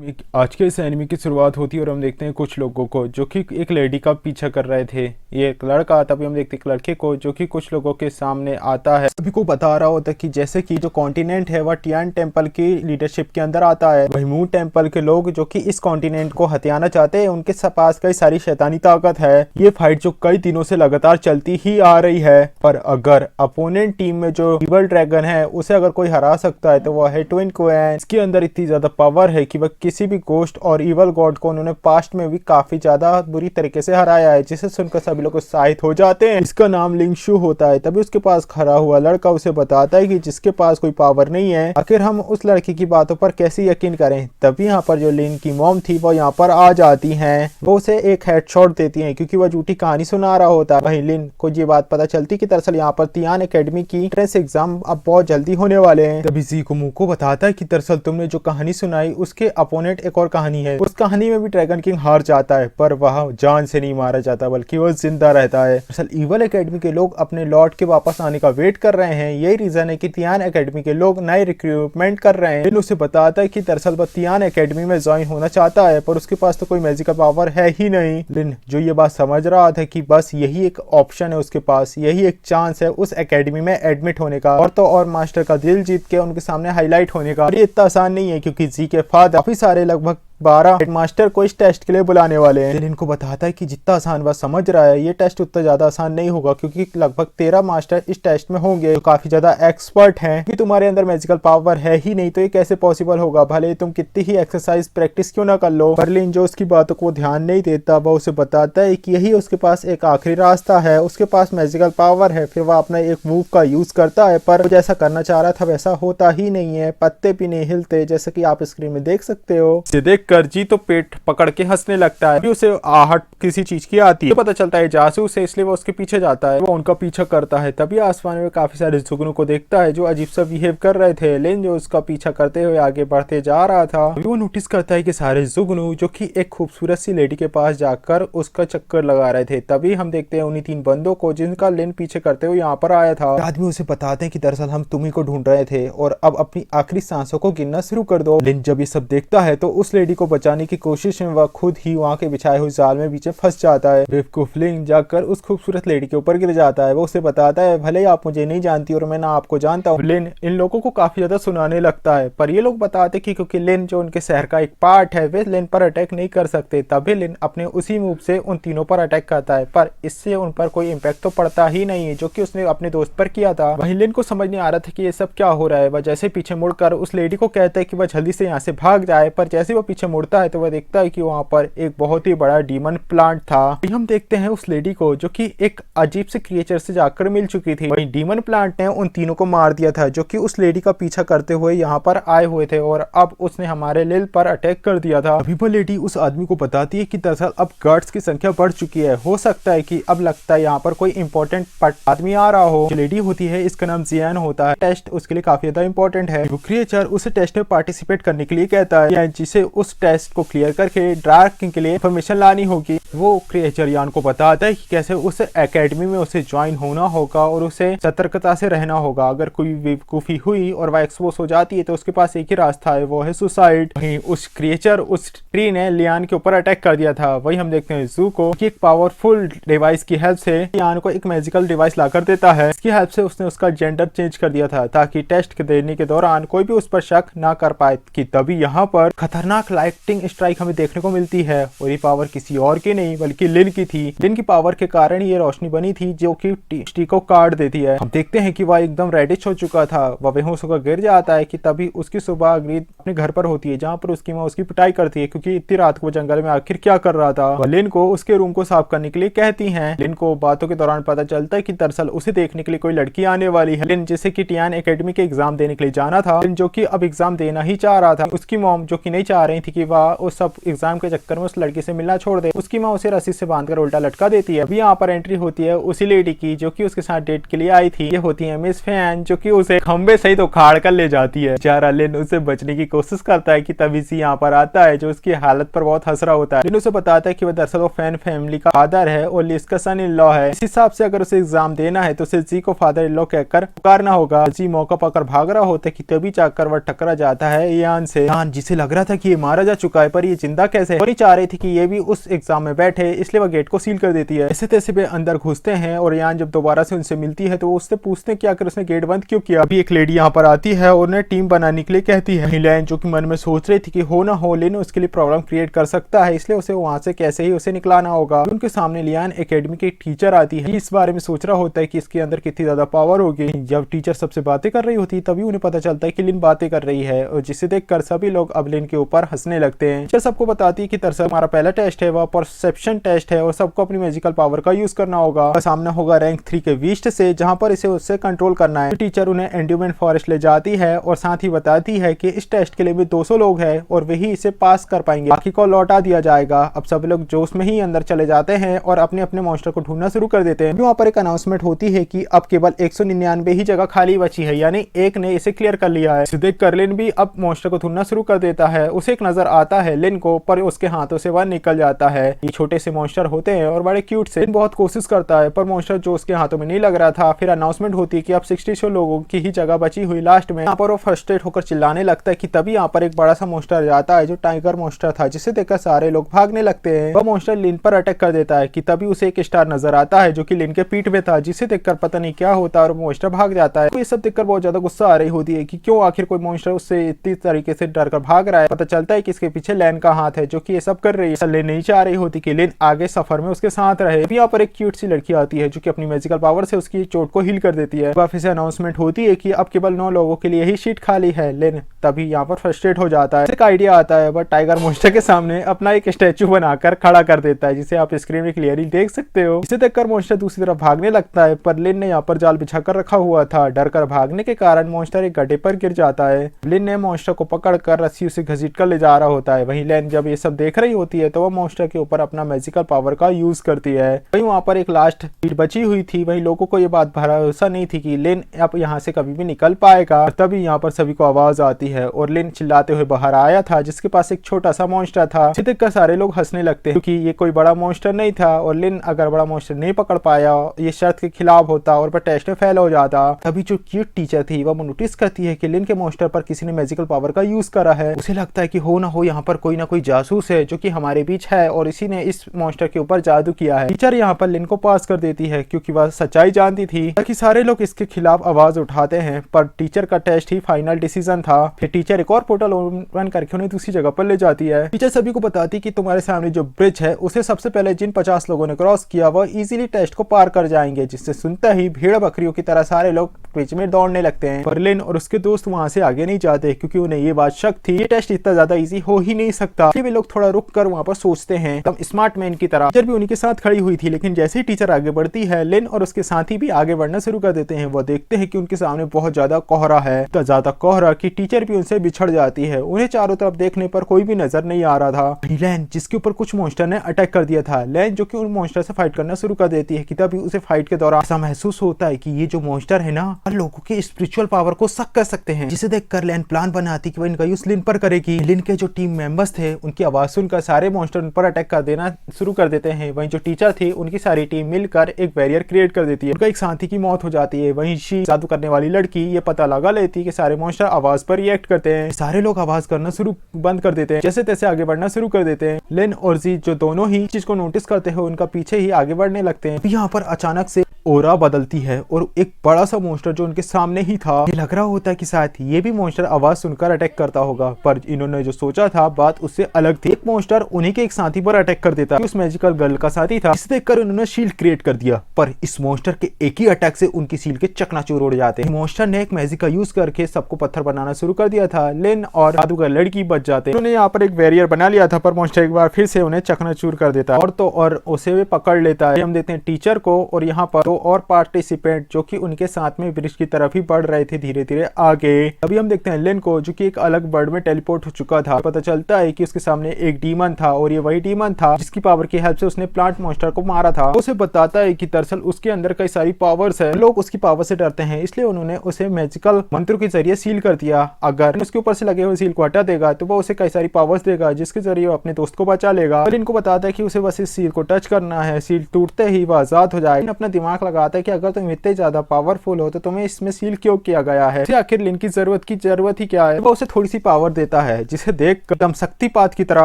आज के इस एनिमे की शुरुआत होती है और हम देखते हैं कुछ लोगों को जो कि एक लेडी का पीछा कर रहे थे। ये एक लड़का आता, तभी हम देखते हैं एक लड़के को जो कि कुछ लोगों के सामने आता है, सभी को बता रहा होता है कि जैसे कि जो कॉन्टिनेंट है वह टियान टेम्पल की लीडरशिप के अंदर आता है। वही मून टेम्पल के लोग जो कि इस कॉन्टिनेंट को हथियाना चाहते हैं, उनके पास कई सारी शैतानी ताकत है। ये फाइट जो कई दिनों से लगातार चलती ही आ रही है, पर अगर अपोनेंट टीम में जो इवल ड्रैगन है उसे अगर कोई हरा सकता है तो वह है ट्विन क्वेन। इसके अंदर इतनी ज्यादा पावर है कि वह किसी भी गोस्ट और इवल गॉड को उन्होंने पास्ट में भी काफी ज्यादा बुरी तरीके से हराया है, जिसे सुनकर सभी लोग उत्साहित हो जाते हैं। इसका नाम लिंगशु होता है। तभी उसके पास खड़ा हुआ लड़का उसे बताता है कि जिसके पास कोई पावर नहीं है, आखिर हम उस लड़की की बातों पर कैसे यकीन करें। तभी यहाँ पर जो लिन की मॉम थी वो यहाँ पर आ जाती हैं। वो उसे एक हेडशॉट देती हैं क्योंकि वह झूठी कहानी सुना रहा होता है। वहीं लिन को ये बात पता चलती कि दरअसल यहाँ पर तियान एकेडमी की एंट्रेंस एग्जाम अब बहुत जल्दी होने वाले हैं। तभी जी को मुंह को बताता है कि दरअसल तुमने जो कहानी सुनाई उसके अपोनेंट एक और कहानी है। उस कहानी में भी ड्रैगन किंग हार जाता है, पर वह जान से नहीं मारा जाता बल्कि वह जिंदा रहता है। दरअसल इवल एकेडमी के लोग अपने लॉर्ड के वापस आने का वेट कर रहे हैं। यही रीजन है कि तियान एकेडमी के लोग नए रिक्रूटमेंट कर रहे हैं। लिन उसे बताता है कि दरअसल वह तियान एकेडमी में ज्वाइन होना चाहता है, पर उसके पास तो कोई मैजिकल पावर है ही नहीं। लिन जो ये बात समझ रहा था कि बस यही एक ऑप्शन है उसके पास, यही एक चांस है उस एकेडमी में एडमिट होने का और तो और मास्टर का दिल जीत के उनके सामने हाईलाइट होने का। ये इतना आसान नहीं है क्योंकि जी के फादर काफी सारे लगभग 12 हेडमास्टर को इस टेस्ट के लिए बुलाने वाले हैं। इनको बताता है कि जितना आसान वह समझ रहा है ये टेस्ट उतना ज्यादा आसान नहीं होगा, क्योंकि लगभग 13 मास्टर इस टेस्ट में होंगे जो काफी ज्यादा एक्सपर्ट हैं। कि तुम्हारे अंदर मैजिकल पावर है ही नहीं तो ये कैसे पॉसिबल होगा, भले तुम कितनी ही एक्सरसाइज प्रैक्टिस क्यों ना कर लो। पर लिन जो उसकी बातों को ध्यान नहीं देता, वह उसे बताता है कि यही उसके पास एक आखिरी रास्ता है। उसके पास मैजिकल पावर है, फिर वह अपना एक मूव का यूज करता है, पर जैसा करना चाह रहा था वैसा होता ही नहीं है। पत्ते भी नहीं हिलते, जैसा कि आप स्क्रीन में देख सकते हो। कर जी तो पेट पकड़ के हंसने लगता है। उसे आहट किसी चीज की आती है, तो पता चलता है जासूस है, इसलिए वो उसके पीछे जाता है। वो उनका पीछा करता है। तभी आसमान में काफी सारे जुगनू को देखता है जो अजीब सा बिहेव कर रहे थे। लेन जो उसका पीछा करते हुए आगे बढ़ते जा रहा था, वो नोटिस करता है कि सारे जुगनू जो कि एक खूबसूरत सी लेडी के पास जाकर उसका चक्कर लगा रहे थे। तभी हम देखते हैं उन्हीं 3 बंदों को जिनका लेन पीछे करते हुए यहाँ पर आया था। आदमी उसे बताते हैं कि दरअसल हम तुम्ही को ढूंढ रहे थे और अब अपनी आखिरी सांसों को गिनना शुरू कर दो। लेन जब ये सब देखता है तो उस लेडी को बचाने की कोशिश में वह खुद ही वहां के बिछाए हुए जाल में पीछे फंस जाता है। बेवकूफ लिन जाकर उस खूबसूरत लेडी के ऊपर गिर जाता है। वो उसे बताता है भले आप मुझे नहीं जानती और मैं ना आपको जानता हूँ। लिन इन लोगों को काफी ज्यादा सुनाने लगता है, पर ये लोग बताते कि क्योंकि लिन जो उनके शहर का एक पार्ट है वे लिन पर अटैक नहीं कर सकते। तभी लिन अपने उसी मूव से उन तीनों पर अटैक करता है, पर इससे उन पर कोई इम्पैक्ट तो पड़ता ही नहीं है जो कि उसने अपने दोस्त पर किया था। वहीं लिन को समझ नहीं आ रहा था कि ये सब क्या हो रहा है। वह जैसे पीछे मुड़कर उस लेडी को कहता है कि वह जल्दी से यहाँ से भाग जाए, पर जैसे वो पीछे मुड़ता है तो वह देखता है कि वहां पर एक बहुत ही बड़ा डीमन प्लांट था। हम देखते हैं उस लेडी को जो कि एक अजीब से क्रिएचर से जाकर मिल चुकी थी। वहीं डीमन प्लांट ने उन तीनों को मार दिया था जो कि उस लेडी का पीछा करते हुए यहाँ पर आए हुए थे, और अब उसने हमारे लिल पर अटैक कर दिया था। अभी वो लेडी उस आदमी को बताती है कि दरअसल अब गार्ड्स की संख्या बढ़ चुकी है, हो सकता है कि अब लगता है यहाँ पर कोई इंपॉर्टेंट आदमी आ रहा हो। जो लेडी होती है इसका नाम जियान होता है। टेस्ट उसके लिए काफी ज्यादा इंपॉर्टेंट है। वो क्रिएचर उसे टेस्ट में पार्टिसिपेट करने के लिए कहता है, जिसे उस टेस्ट को क्लियर करके डार्क किंग के लिए इन्फॉर्मेशन लानी होगी। वो क्रिएचर यान को बताता है कि कैसे उस एकेडमी में उसे ज्वाइन होना होगा और उसे सतर्कता से रहना होगा। अगर कोई बेवकूफी हुई और वह एक्सपोज हो जाती है तो उसके पास एक ही रास्ता है, वो है सुसाइड। वहीं उस क्रिएचर उस ट्री ने लियान के ऊपर अटैक कर दिया था। वही हम देखते हैं जू को कि एक पावरफुल डिवाइस की हेल्प से लियान को एक मैजिकल डिवाइस लाकर देता है। इसकी हेल्प से उसने उसका जेंडर चेंज कर दिया था ताकि टेस्ट देने के दौरान कोई भी उस पर शक ना कर पाए। कि तभी यहाँ पर खतरनाक लाइटिंग स्ट्राइक हमें देखने को मिलती है, और ये पावर किसी और की नहीं बल्कि लिन की थी। लिन की पावर के कारण ये रोशनी बनी थी जो कि टी को काट देती है। हम देखते हैं कि वह एकदम रेडिश हो चुका था, वह बेहोश होकर गिर जाता है। कि तभी उसकी सुबह ग्रीद अपने घर पर होती है जहाँ पर उसकी माँ उसकी पिटाई करती है क्योंकि इतनी रात को जंगल में आखिर क्या कर रहा था। वह लिन को उसके रूम को साफ करने के लिए कहती है। लिन को बातों के दौरान पता चलता है कि दरअसल उसे देखने के लिए कोई लड़की आने वाली है। लिन जिसे कि टियान एकेडमी के एग्जाम देने के लिए जाना था, लिन जो कि अब एग्जाम देना ही चाह रहा था। उसकी मॉम जो कि नहीं चाह रही थी कि वह उस सब एग्जाम के चक्कर में उस लड़की से मिलना छोड़ दे। उसकी माँ उसे रस्सी से बांधकर उल्टा लटका देती है। अभी यहाँ पर एंट्री होती है उसी लेडी की जो कि उसके साथ डेट के लिए आई थी। ये होती है मिस फैन, जो कि उसे खंबे सहित उखाड़ कर ले जाती है। बेचारा लिन उसे बचने की कोशिश करता है कि तभी सी यहाँ पर आता है जो उसकी हालत पर बहुत हंस रहा होता है। लिन उसे बताता है कि वह दरअसल वो फैन फैमिली का फादर है और लिस का सन इन लॉ है। इस हिसाब से अगर उसे एग्जाम देना है तो उसे जी को फादर इन लॉ कहकर पुकारना होगा। जी मौका पाकर भाग रहा होता है कि तभी जाकर वह टकरा जाता है यान से। यान जिसे लग रहा था कि ये मारा जा चुका है पर ये जिंदा कैसे है, और चाह रही थी कि ये भी उस एग्जाम में बैठे, इसलिए वह गेट को सील कर देती है। ऐसे तैसे वे अंदर घुसते हैं और यान जब दोबारा से उनसे मिलती है तो वो उससे पूछते हैं कि आखिर उसने गेट बंद क्यों किया। अभी एक लेडी यहाँ पर आती है और उन्हें टीम बनाने के लिए कहती है। लैन जो कि मन में सोच रही थी कि हो ना हो लिन उसके लिए प्रॉब्लम क्रिएट कर सकता है, इसलिए उसे वहां से कैसे ही उसे निकलाना होगा। उनके सामने लियान एकेडमी की टीचर आती है। इस बारे में सोच रहा होता है कि इसके अंदर कितनी ज्यादा पावर होगी। जब टीचर सबसे बातें कर रही होती है तभी उन्हें पता चलता है कि लिन बातें कर रही है, और जिसे देखकर सभी लोग अब लिन के ऊपर हंसने लगते हैं। टीचर सबको बताती है कि दरअसल हमारा पहला टेस्ट है वह परसेप्शन टेस्ट है और सबको अपनी मैजिकल पावर का यूज करना होगा। सामना होगा रैंक 3 के वीस्ट से, जहां पर इसे उससे कंट्रोल करना है। टीचर उन्हें एंड्यूमेंट फॉरेस्ट ले जाती है और साथ ही बताती है कि इस टेस्ट के लिए भी 200 लोग हैं और वही इसे पास कर पाएंगे, बाकी को लौटा दिया जाएगा। अब सब लोग जोश में ही अंदर चले जाते हैं और अपने अपने मॉन्स्टर को ढूंढना शुरू कर देते हैं। वहाँ पर एक अनाउंसमेंट होती है कि अब केवल 199 ही जगह खाली बची है, यानी एक ने इसे क्लियर कर लिया है। देख कर लिन भी अब मॉन्स्टर को ढूंढना शुरू कर देता है। उसे एक नजर आता है लिन को, पर उसके हाथों से वह निकल जाता है। ये छोटे से मॉन्स्टर होते हैं और बड़े क्यूट से। बहुत कोशिश करता है पर मॉन्स्टर जो उसके हाथों में नहीं लग रहा था। फिर अनाउंसमेंट होती है कि अब 66 लोगों की ही जगह बची हुई। लास्ट में यहाँ पर वो फ्रस्ट्रेट होकर चिल्लाने लगता है कि तभी यहाँ पर एक बड़ा सा मॉन्स्टर जाता है जो टाइगर मॉन्स्टर था, जिसे देखकर सारे लोग भागने लगते हैं। वह मॉन्स्टर लिन पर अटैक कर देता है कि तभी उसे एक स्टार नजर आता है जो कि लिन के पीठ में था, जिसे देखकर पता नहीं क्या होता है और मॉन्स्टर भाग जाता है। तो ये सब देखकर बहुत ज्यादा गुस्सा आ रही होती है कि क्यों आखिर कोई मॉन्स्टर उससे इतनी तरीके से डर कर भाग रहा है। पता चलता है कि इसके पीछे लैन का हाथ है जो कि ये सब कर रही है। लिन नहीं चाह रही होती कि लिन आगे सफर में उसके साथ रहे। यहाँ पर एक क्यूट सी लड़की आती है जो कि अपनी मैजिकल पावर से उसकी चोट को हील कर देती है। वापस से अनाउंसमेंट होती है कि अब केवल 9 लोगों के लिए ही सीट खाली है। लिन तभी यहाँ पर फ्रस्ट्रेट हो जाता है। एक आइडिया आता है, वह टाइगर मॉन्स्टर के सामने अपना एक स्टैचू बनाकर खड़ा कर देता है, जिसे आप स्क्रीन में क्लियरली देख सकते हो। इसे देखकर मॉन्स्टर दूसरी तरफ भागने लगता है, पर लिन ने यहाँ पर जाल बिछाकर रखा हुआ था। डर कर भागने के कारण मॉन्स्टर एक गड्ढे पर गिर जाता है। लिन ने मॉन्स्टर को पकड़कर रस्सी उसे घसीट कर ले जा रहा होता है। वहीं लिन जब ये सब देख रही होती है तो वह मॉन्स्टर के ऊपर अपना मैजिकल पावर का यूज करती है। वहीं वहां पर एक लास्ट सीट बची हुई थी। वहीं लोगों को ये बात भरोसा नहीं थी कि लिन अब यहाँ से कभी भी निकल पाएगा। तभी यहाँ पर सभी को आवाज आती है और लिन चिल्लाते हुए बाहर आया था, जिसके पास एक छोटा सा मॉन्स्टर था। इसे देखकर सारे लोग हंसने लगते हैं क्योंकि ये कोई बड़ा मॉन्स्टर नहीं था और लिन अगर बड़ा मॉन्स्टर नहीं पकड़ पाया ये शर्त के खिलाफ होता और वह टेस्ट में फेल हो जाता। तभी जो क्यूट टीचर थी वह नोटिस करती है कि लिन के मॉन्स्टर पर किसी ने मैजिकल पावर का यूज करा है। उसे लगता है कि हो ना हो यहाँ पर कोई ना कोई जासूस है जो कि हमारे बीच है और इसी ने इस मॉन्स्टर के ऊपर जादू किया है। टीचर यहाँ पर लिन को पास कर देती है क्योंकि वह सच्चाई जानती थी। ताकि सारे लोग इसके खिलाफ आवाज उठाते हैं, पर टीचर का टेस्ट ही फाइनल डिसीजन था। फिर टीचर एक और पोर्टल ओपन करके उन्हें दूसरी जगह पर ले जाती है। टीचर सभी को बताती कि तुम्हारे सामने जो ब्रिज है उसे सबसे पहले जिन 50 लोगों ने क्रॉस किया वह इजीली टेस्ट को पार कर जाएंगे, जिससे सुनता ही भेड़ बकरियों की तरह सारे लोग ब्रिज में दौड़ने लगते हैं। पर लिन और उसके दोस्त वहां से आगे नहीं जाते क्योंकि उन्हें ये बात शक थी ये टेस्ट इतना ज्यादा इजी हो ही नहीं सकता। वे लोग थोड़ा रुक कर वहां पर सोचते हैं। एकदम स्मार्ट मैन की तरह टीचर भी उन्हीं के साथ खड़ी हुई थी, लेकिन जैसे ही टीचर आगे बढ़ती है लिन और उसके साथी भी आगे बढ़ना शुरू कर देते हैं। वो देखते हैं कि उनके सामने बहुत ज्यादा कोहरा है, इतना ज्यादा कोहरा कि टीचर भी उनसे बिछड़ जाती है। उन्हें चारों तरफ देखने पर कोई भी नजर नहीं आ रहा था। लैन जिसके ऊपर कुछ मॉन्स्टर ने अटैक कर दिया था, लैन जो कि उन मॉन्स्टर से फाइट करना शुरू कर देती है कि तभी उसे फाइट के दौरान ऐसा महसूस होता है कि ये जो मॉन्स्टर है ना हर लोगों के स्पिरिचुअल पावर को सक कर सकते हैं, जिसे देखकर लैन प्लान बनाती कि वह इनका यूज लिन पर करेगी। लिन के जो टीम मेंबर्स थे उनकी आवाज सुनकर सारे मॉन्स्टर उन पर अटैक कर देना शुरू कर देते हैं। वहीं जो टीचर थी उनकी सारी टीम मिलकर एक बैरियर क्रिएट कर देती है। उनका एक साथी की मौत हो जाती है। वहीं शी जादू करने वाली लड़की ये पता लगा लेती है कि सारे मॉन्स्टर आवाज पर रिएक्ट करते हैं। सारे लोग आवाज करना शुरू बंद कर देते हैं, जैसे तैसे आगे बढ़ना शुरू कर देते हैं। लिन और जी जो दोनों ही चीज को नोटिस करते हैं उनका पीछे ही आगे बढ़ने लगते हैं। यहाँ पर अचानक से ओरा बदलती है और एक बड़ा सा मॉन्स्टर जो उनके सामने ही था, ये लग रहा होता है कि शायद ये भी मॉन्स्टर आवाज सुनकर अटैक करता होगा, पर इन्होंने जो सोचा था बात उससे अलग थी। एक मॉन्स्टर उन्हीं के एक साथी पर अटैक कर देता, उस मैजिकल गर्ल का साथी था। इसे देखकर उन्होंने शील्ड क्रिएट कर दिया, पर इस मॉन्स्टर के एक ही अटैक से उनकी शील्ड के चकनाचूर उड़ जाते हैं। मॉन्स्टर ने एक मैजिक का यूज करके सबको पत्थर बनाना शुरू कर दिया था। लिन और जादूगर लड़की बच जाते। उन्होंने यहाँ पर एक बैरियर बना लिया था, पर मॉन्स्टर एक बार फिर से उन्हें चकनाचूर कर देता है और तो और उसे वे पकड़ लेता है। हम देखते हैं टीचर को और यहाँ पर दो और पार्टिसिपेंट जो कि उनके साथ में ब्रिज की तरफ ही बढ़ रहे थे धीरे धीरे आगे। अभी हम देखते हैं लिन को जो कि एक अलग वर्ल्ड में टेलीपोर्ट हो चुका था। पता चलता है कि उसके सामने एक डीमन था और ये वही डीमन था जिसकी पावर की हेल्प से उसने प्लांट मॉन्स्टर को मारा था। उसे बताता है कि दरअसल उसके अंदर कई सारी पावर्स है, लोग उसकी पावर से डरते हैं, इसलिए उन्होंने उसे मैजिकल मंत्रों के जरिए सील कर दिया। अगर उसके ऊपर से लगे हुए सील को हटा देगा तो वो उसे कई सारी पावर्स देगा जिसके जरिए वो अपने दोस्त को बचा लेगा। और इनको बताता है कि उसे बस इस सील को टच करना है, सील टूटते ही वो आजाद हो जाए। अपना दिमाग लगाता है कि अगर तुम इतने ज्यादा पावरफुल हो तो तुम्हें इसमें सील क्यों किया गया है। आखिर लिन की जरूरत ही क्या है, वो उसे थोड़ी सी पावर देता है जिसे देख एकदम शक्तिपात की तरह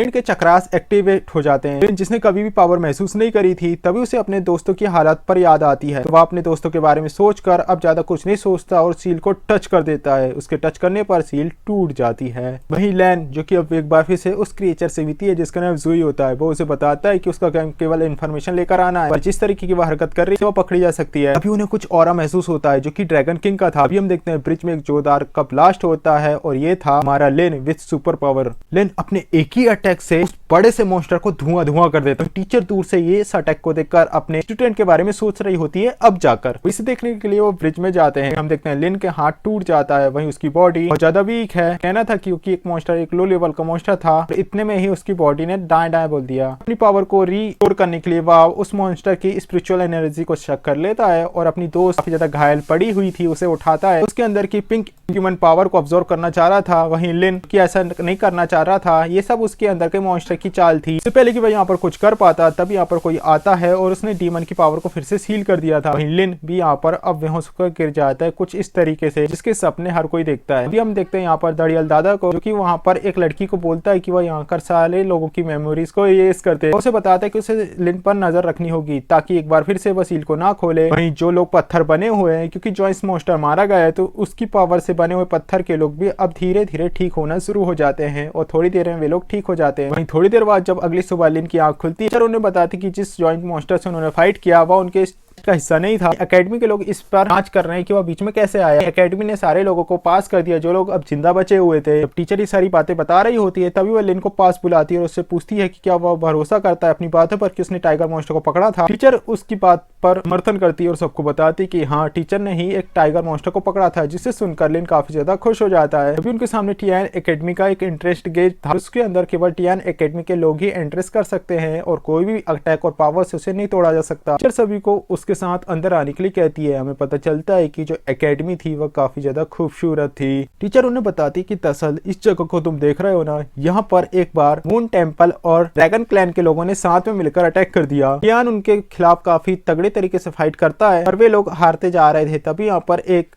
इनके चक्रास एक्टिवेट हो जाते हैं। जिसने कभी भी पावर महसूस नहीं करी थी, तभी उसे अपने दोस्तों की हालत पर याद आती है तो वह अपने दोस्तों के बारे में सोचकर अब ज्यादा कुछ नहीं सोचता और सील को टच कर देता है। उसके टच करने पर सील टूट जाती है। वहीं लैन जो कि अब एक बार फिर से उस क्रिएचर से मिलती है जिसका नाम जूई होता है, वो उसे बताता है कि उसका केवल इन्फॉर्मेशन लेकर आना है, पर जिस तरीके की वह हरकत कर रही है वो पकड़ी जा सकती है। अभी उन्हें कुछ ऑरा महसूस होता है जो कि ड्रैगन किंग का था। अभी हम देखते हैं ब्रिज में एक जोरदार का ब्लास्ट होता है और ये था हमारा लिन विद सुपर पावर। लिन अपने एक ही अटैक से उस बड़े से मॉन्स्टर को धुआं कर देता है। टीचर दूर से ये इस अटैक को देखकर अपने स्टूडेंट के बारे में सोच रही होती है। अब जाकर इसे देखने के लिए वो ब्रिज में जाते हैं। हम देखते हैं लिन के हाथ टूट जाता है, वहीं उसकी बॉडी बहुत ज्यादा वीक है। कहना था क्योंकि एक मॉन्स्टर एक लो लेवल का मॉन्स्टर था, इतने में ही उसकी बॉडी ने दाएं बोल दिया। अपनी पावर को रिस्टोर करने के लिए वह उस मॉन्स्टर की स्पिरिचुअल एनर्जी को चेक कर लेता है और अपनी दोस्त काफी ज्यादा घायल पड़ी हुई थी उसे उठाता है। उसके अंदर की पिंक ह्यूमन पावर को ऑब्जर्व करना चाह रहा था, वहीं लिन की ऐसा नहीं करना चाह रहा था। ये सब उसके अंदर के मॉन्स्टर की चाल थी। इससे पहले कि वह यहाँ पर कुछ कर पाता तब यहाँ पर कोई आता है और उसने डीमन की पावर को फिर से सील कर दिया था। वहीं लिन भी यहाँ पर अब बेहोश होकर गिर जाता है कुछ इस तरीके से जिसके सपने हर कोई देखता है। अभी हम देखते हैं यहाँ पर दड़ियल दादा को जो कि वहाँ पर एक लड़की को बोलता है कि वह यहाँ कर सारे लोगों की मेमोरीज को इरेज करते हैं। उसे बताता है कि उसे लिन पर नजर रखनी होगी ताकि एक बार फिर से वह सील को ना खोले। वहीं जो लोग पत्थर बने हुए हैं, क्योंकि जो इस मॉन्स्टर मारा गया है तो उसकी पावर से बने हुए पत्थर के लोग भी अब धीरे धीरे ठीक होना शुरू हो जाते हैं और थोड़ी देर में वे लोग ठीक हो जाते हैं। वहीं थोड़ी देर बाद जब अगली सुबह लिन की आंख खुलती है, उन्हें बताती कि जिस जॉइंट मॉन्स्टर से उन्होंने फाइट किया वह उनके का हिस्सा नहीं था। एकेडमी के लोग इस पर जांच कर रहे हैं कि वह बीच में कैसे आया। एकेडमी ने सारे लोगों को पास कर दिया जो लोग अब जिंदा बचे हुए थे। जब टीचर ये सारी बातें बता रही होती है तभी वह लिन को पास बुलाती है और उससे पूछती है कि क्या वह भरोसा करता है अपनी बातों पर कि उसने टाइगर मॉन्स्टर को पकड़ा था। टीचर उसकी बात पर समर्थन करती है और सबको बताती कि हाँ, टीचर ने ही एक टाइगर मॉन्स्टर को पकड़ा था, जिससे सुनकर लिन काफी ज्यादा खुश हो जाता है। अभी उनके सामने टियान एकेडमी का एक इंटरेस्ट गेज था, उसके अंदर केवल टियान एकेडमी के लोग ही एंट्रेस कर सकते हैं और कोई भी अटैक और पावर से उसे नहीं तोड़ा जा सकता। टीचर सभी को उसके साथ अंदर आने के लिए कहती है। हमें पता चलता है कि जो एकेडमी थी वह काफी ज्यादा खूबसूरत थी। टीचर उन्हें बताती कि दरअसल इस जगह को तुम देख रहे हो ना, यहाँ पर एक बार मून टेम्पल और ड्रैगन क्लैन के लोगों ने साथ में मिलकर अटैक कर दिया। टियान उनके खिलाफ काफी तगड़े तरीके से फाइट करता है और वे लोग हारते जा रहे थे। तभी यहाँ पर एक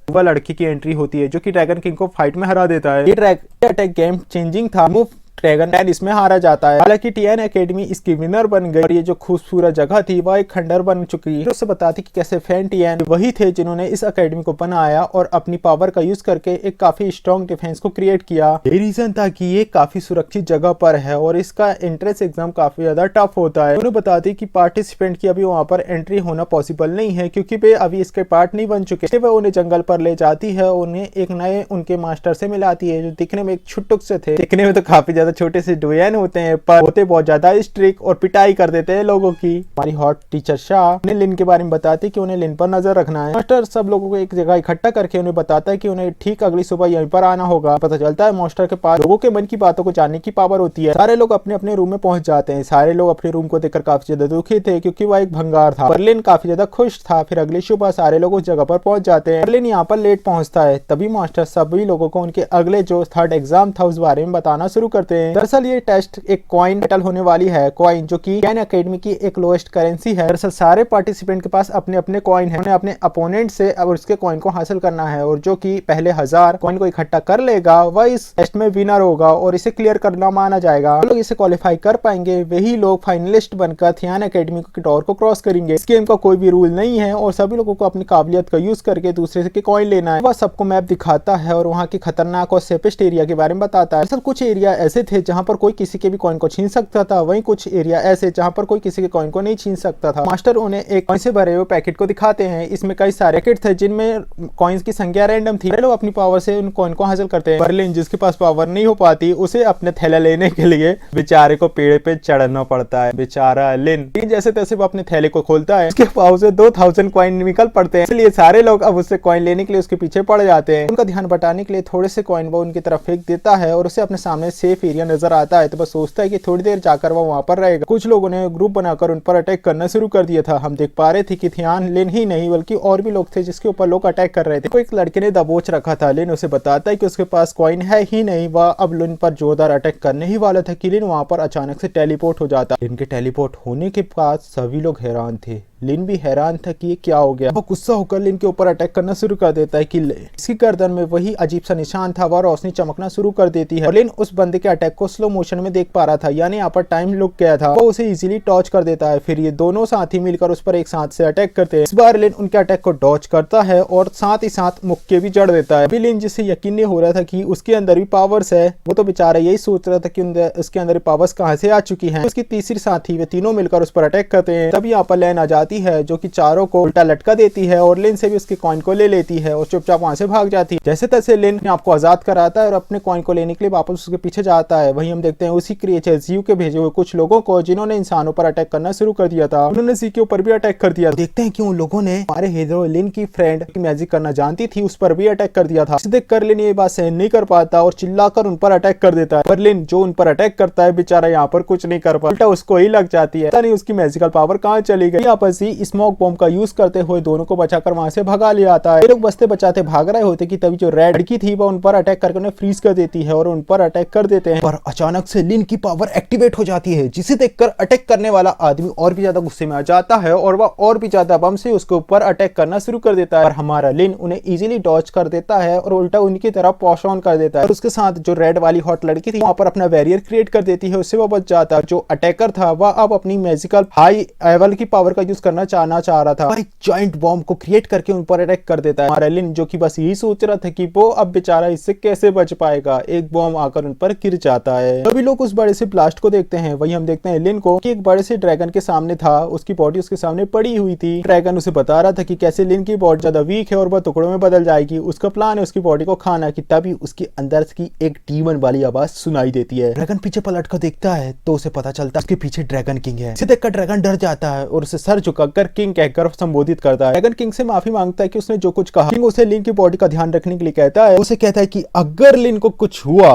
वह लड़की की एंट्री होती है जो कि ड्रैगन किंग को फाइट में हरा देता है। ये अटैक गेम चेंजिंग था। मूव ड्रैगन क्लैन इसमें हारा जाता है। हालांकि टियान एकेडमी इसकी विनर बन गई और ये जो खूबसूरत जगह थी वह एक खंडर बन चुकी है। उससे बताती कि कैसे फैन टियान वही थे जिन्होंने इस एकेडमी को बनाया और अपनी पावर का यूज करके एक काफी स्ट्रॉन्ग डिफेंस को क्रिएट किया। ये रीजन था कि ये काफी सुरक्षित जगह पर है और इसका एंट्रेंस एग्जाम काफी ज्यादा टफ होता है। उन्हें बताती कि पार्टिसिपेंट की अभी वहाँ पर एंट्री होना पॉसिबल नहीं है क्योंकि वे अभी इसके पार्ट नहीं बन चुके। वह उन्हें जंगल पर ले जाती है, उन्हें एक नए उनके मास्टर से मिलाती है जो दिखने में एक छुटुक से थे। दिखने में तो काफी ज्यादा छोटे से डोयन होते हैं पर होते बहुत ज्यादा स्ट्रिक्ट और पिटाई कर देते हैं लोगों की। हमारी हॉट टीचर शाह उन्हें लिन के बारे में बताती कि उन्हें लिन पर नजर रखना है। मास्टर सब लोगों को एक जगह इकट्ठा करके उन्हें बताता है कि उन्हें ठीक अगली सुबह यहीं पर आना होगा। पता चलता है मास्टर के पास लोगों के मन की बातों को जानने की पावर होती है। सारे लोग अपने अपने रूम में पहुंच जाते हैं। सारे लोग अपने रूम को देखकर काफी ज्यादा दुखी थे क्योंकि वह एक भंगार था। पर लिन काफी ज्यादा खुश था। फिर अगली सुबह सारे लोग उस जगह पर पहुंच जाते हैं। लिन यहाँ पर लेट पहुंचता है। तभी मास्टर सभी लोगों को उनके अगले जो थर्ड एग्जाम था उस बारे में बताना शुरू करते हैं। दरअसल ये टेस्ट एक कॉइन बैटल होने वाली है। कॉइन जो कि टियान एकेडमी की एक लोएस्ट करेंसी है। दरअसल सारे पार्टिसिपेंट के पास अपने अपने कॉइन है। उन्हें अपने अपोनेंट से अब उसके कॉइन को हासिल करना है और जो कि पहले 1000 कॉइन को इकट्ठा कर लेगा वह इस टेस्ट में विनर होगा और इसे क्लियर करना माना जाएगा। जो लोग इसे क्वालिफाई कर पाएंगे वही लोग फाइनलिस्ट बनकर टियान एकेडमी के डोर को क्रॉस करेंगे। इस गेम का कोई भी रूल नहीं है और सभी लोगों को अपनी काबिलियत का यूज करके दूसरे के कॉइन लेना है। वह सबको मैप दिखाता है और वहाँ की खतरनाक और सेफेस्ट एरिया के बारे में बताता है। कुछ एरिया ऐसे थे जहाँ पर कोई किसी के भी कॉइन को छीन सकता था, वहीं कुछ एरिया ऐसे जहाँ पर कोई किसी के कॉइन को नहीं छीन सकता था। मास्टर उन्हें एक कॉइन से भरे हुए पैकेट को दिखाते हैं। इसमें कई सारे पैकेट थे जिनमें कॉइन्स की संख्या रैंडम थी। लोग अपनी पावर से उन कॉइन को हासिल करते हैं। बर्लिन जिसके पास पावर नहीं हो पाती, उसे अपने थैला लेने के लिए बेचारे को पेड़ पे चढ़ना पड़ता है। बेचारा लिन जैसे तैसे वो अपने थैले को खोलता है, उसके पास से 2000 कॉइन निकल पड़ते हैं। इसलिए सारे लोग अब उससे कॉइन लेने के लिए उसके पीछे पड़ जाते हैं। उनका ध्यान बटाने के लिए थोड़े से कॉइन वो उनकी तरफ फेंक देता है और उसे अपने सामने सेफ एरिया नजर आता है। तो बस सोचता है कि थोड़ी देर जाकर वो वहां पर रहेगा। कुछ लोगों ने ग्रुप बनाकर उन पर अटैक करना शुरू कर दिया था। हम देख पा रहे थे कि ध्यान लिन ही नहीं बल्कि और भी लोग थे जिसके ऊपर लोग अटैक कर रहे थे। तो एक लड़के ने दबोच रखा था। लिन उसे बताता है कि उसके पास कॉइन है ही नहीं। वह अब लिन पर जोरदार अटैक करने ही वाला था कि लिन वहां पर अचानक से टेलीपोर्ट हो जाता। लिन के टेलीपोर्ट होने के बाद सभी लोग हैरान थे। लिन भी हैरान था कि ये क्या हो गया। वो गुस्सा होकर लिन के ऊपर अटैक करना शुरू कर देता है कि इसकी गर्दन में वही अजीब सा निशान था। वह रोशनी चमकना शुरू कर देती है और लिन उस बंदे के अटैक को स्लो मोशन में देख पा रहा था, यानी यहाँ पर टाइम रुक गया था। वो उसे इजीली टॉच कर देता है। फिर ये दोनों साथी मिलकर उस पर एक साथ से अटैक करते हैं। इस बार लिन उनके अटैक को डॉच करता है और साथ ही साथ मुक्के भी जड़ देता है। लिन जिसे यकीन नहीं हो रहा था कि उसके अंदर भी पावर्स है, वो तो बेचारा यही सोच रहा था कि उसके अंदर पावर्स कहाँ से आ चुकी है। उसकी तीसरी साथी वे तीनों मिलकर उस पर अटैक करते हैं। तब यहाँ पर लैन आ जाती है जो कि चारों को उल्टा लटका देती है और लिन से भी उसके कॉइन को ले लेती है और चुपचाप वहां से भाग जाती है। जैसे तैसे लिन आपको आजाद कराता है और अपने कॉइन को लेने के लिए वापस उसके पीछे जाता है। वहीं हम देखते हैं उसी क्रिएचर जीव के भेजे हुए कुछ लोगों को जिन्होंने इंसानों पर अटैक करना शुरू कर दिया था। उन्होंने जी के ऊपर भी अटैक कर दिया। देखते हैं कि उन लोगों ने हमारे हीरो लिन की फ्रेंड की मैजिक करना जानती थी उस पर भी अटैक कर दिया था। देखकर लिन ये बात सहन नहीं कर पाता और चिल्लाकर उन पर अटैक कर देता है। पर लिन जो उन पर अटैक करता है बेचारा यहाँ पर कुछ नहीं कर पाता, उल्टा उसको ही लग जाती है। नहीं उसकी मैजिकल पावर कहाँ चली गई। यहाँ पर स्मोक बॉम्ब का यूज करते हुए दोनों को बचाकर वहां से भगा लिया आता है। ये लोग बचते बचाते भाग रहे होते कि तभी जो रेड लड़की थी वो उन पर अटैक करके उन्हें फ्रीज कर देती है और उन पर अटैक कर देते हैं। पर अचानक से लिन की पावर एक्टिवेट हो जाती है, जिसे देखकर अटैक करने वाला आदमी और भी ज्यादा गुस्से में आ जाता है और वह और भी ज्यादा बम से उसके ऊपर अटैक करना शुरू कर देता है। और हमारा लिन उन्हें इजीली डॉज कर देता है और उल्टा उनकी तरफ पॉश ऑन कर देता है। और उसके साथ जो रेड वाली हॉट लड़की थी वहां पर अपना बैरियर क्रिएट कर देती है, उससे वो बच जाता है। जो अटैकर था वह अब अपनी मैजिकल हाई लेवल की पावर का यूज करना चाह रहा था। एक जॉइंट बॉम्ब को क्रिएट करके उन पर अटैक कर देता है। हमारा लिन जो कि बस यही सोच रहा था कि वो अब बेचारा इससे कैसे बच पाएगा, एक बॉम्ब आकर उन पर गिर जाता है। सभी लोग उस बड़े से ब्लास्ट को देखते हैं। वहीं हम देखते हैं लिन को कि एक बड़े से ड्रैगन के सामने था, उसकी बॉडी उसके सामने पड़ी हुई थी। ड्रैगन उसे बता रहा था कि कैसे लिन की बॉडी ज्यादा वीक है और वह टुकड़ों में बदल जाएगी। उसका प्लान है उसकी बॉडी को खाना। कि तभी उसके अंदर की एक डीमन वाली आवाज सुनाई देती है। ड्रैगन पीछे पलट कर देखता है तो उसे पता चलता है उसके पीछे ड्रैगन किंग है। इसे देखकर ड्रैगन डर जाता है और उसे सर झुकाकर किंग कहकर संबोधित करता है। ड्रैगन किंग से माफी मांगता है कि उसने जो कुछ कहा। किंग उसे लिन की बॉडी का ध्यान रखने के लिए कहता है। उसे कहता है कि अगर लिन को कुछ हुआ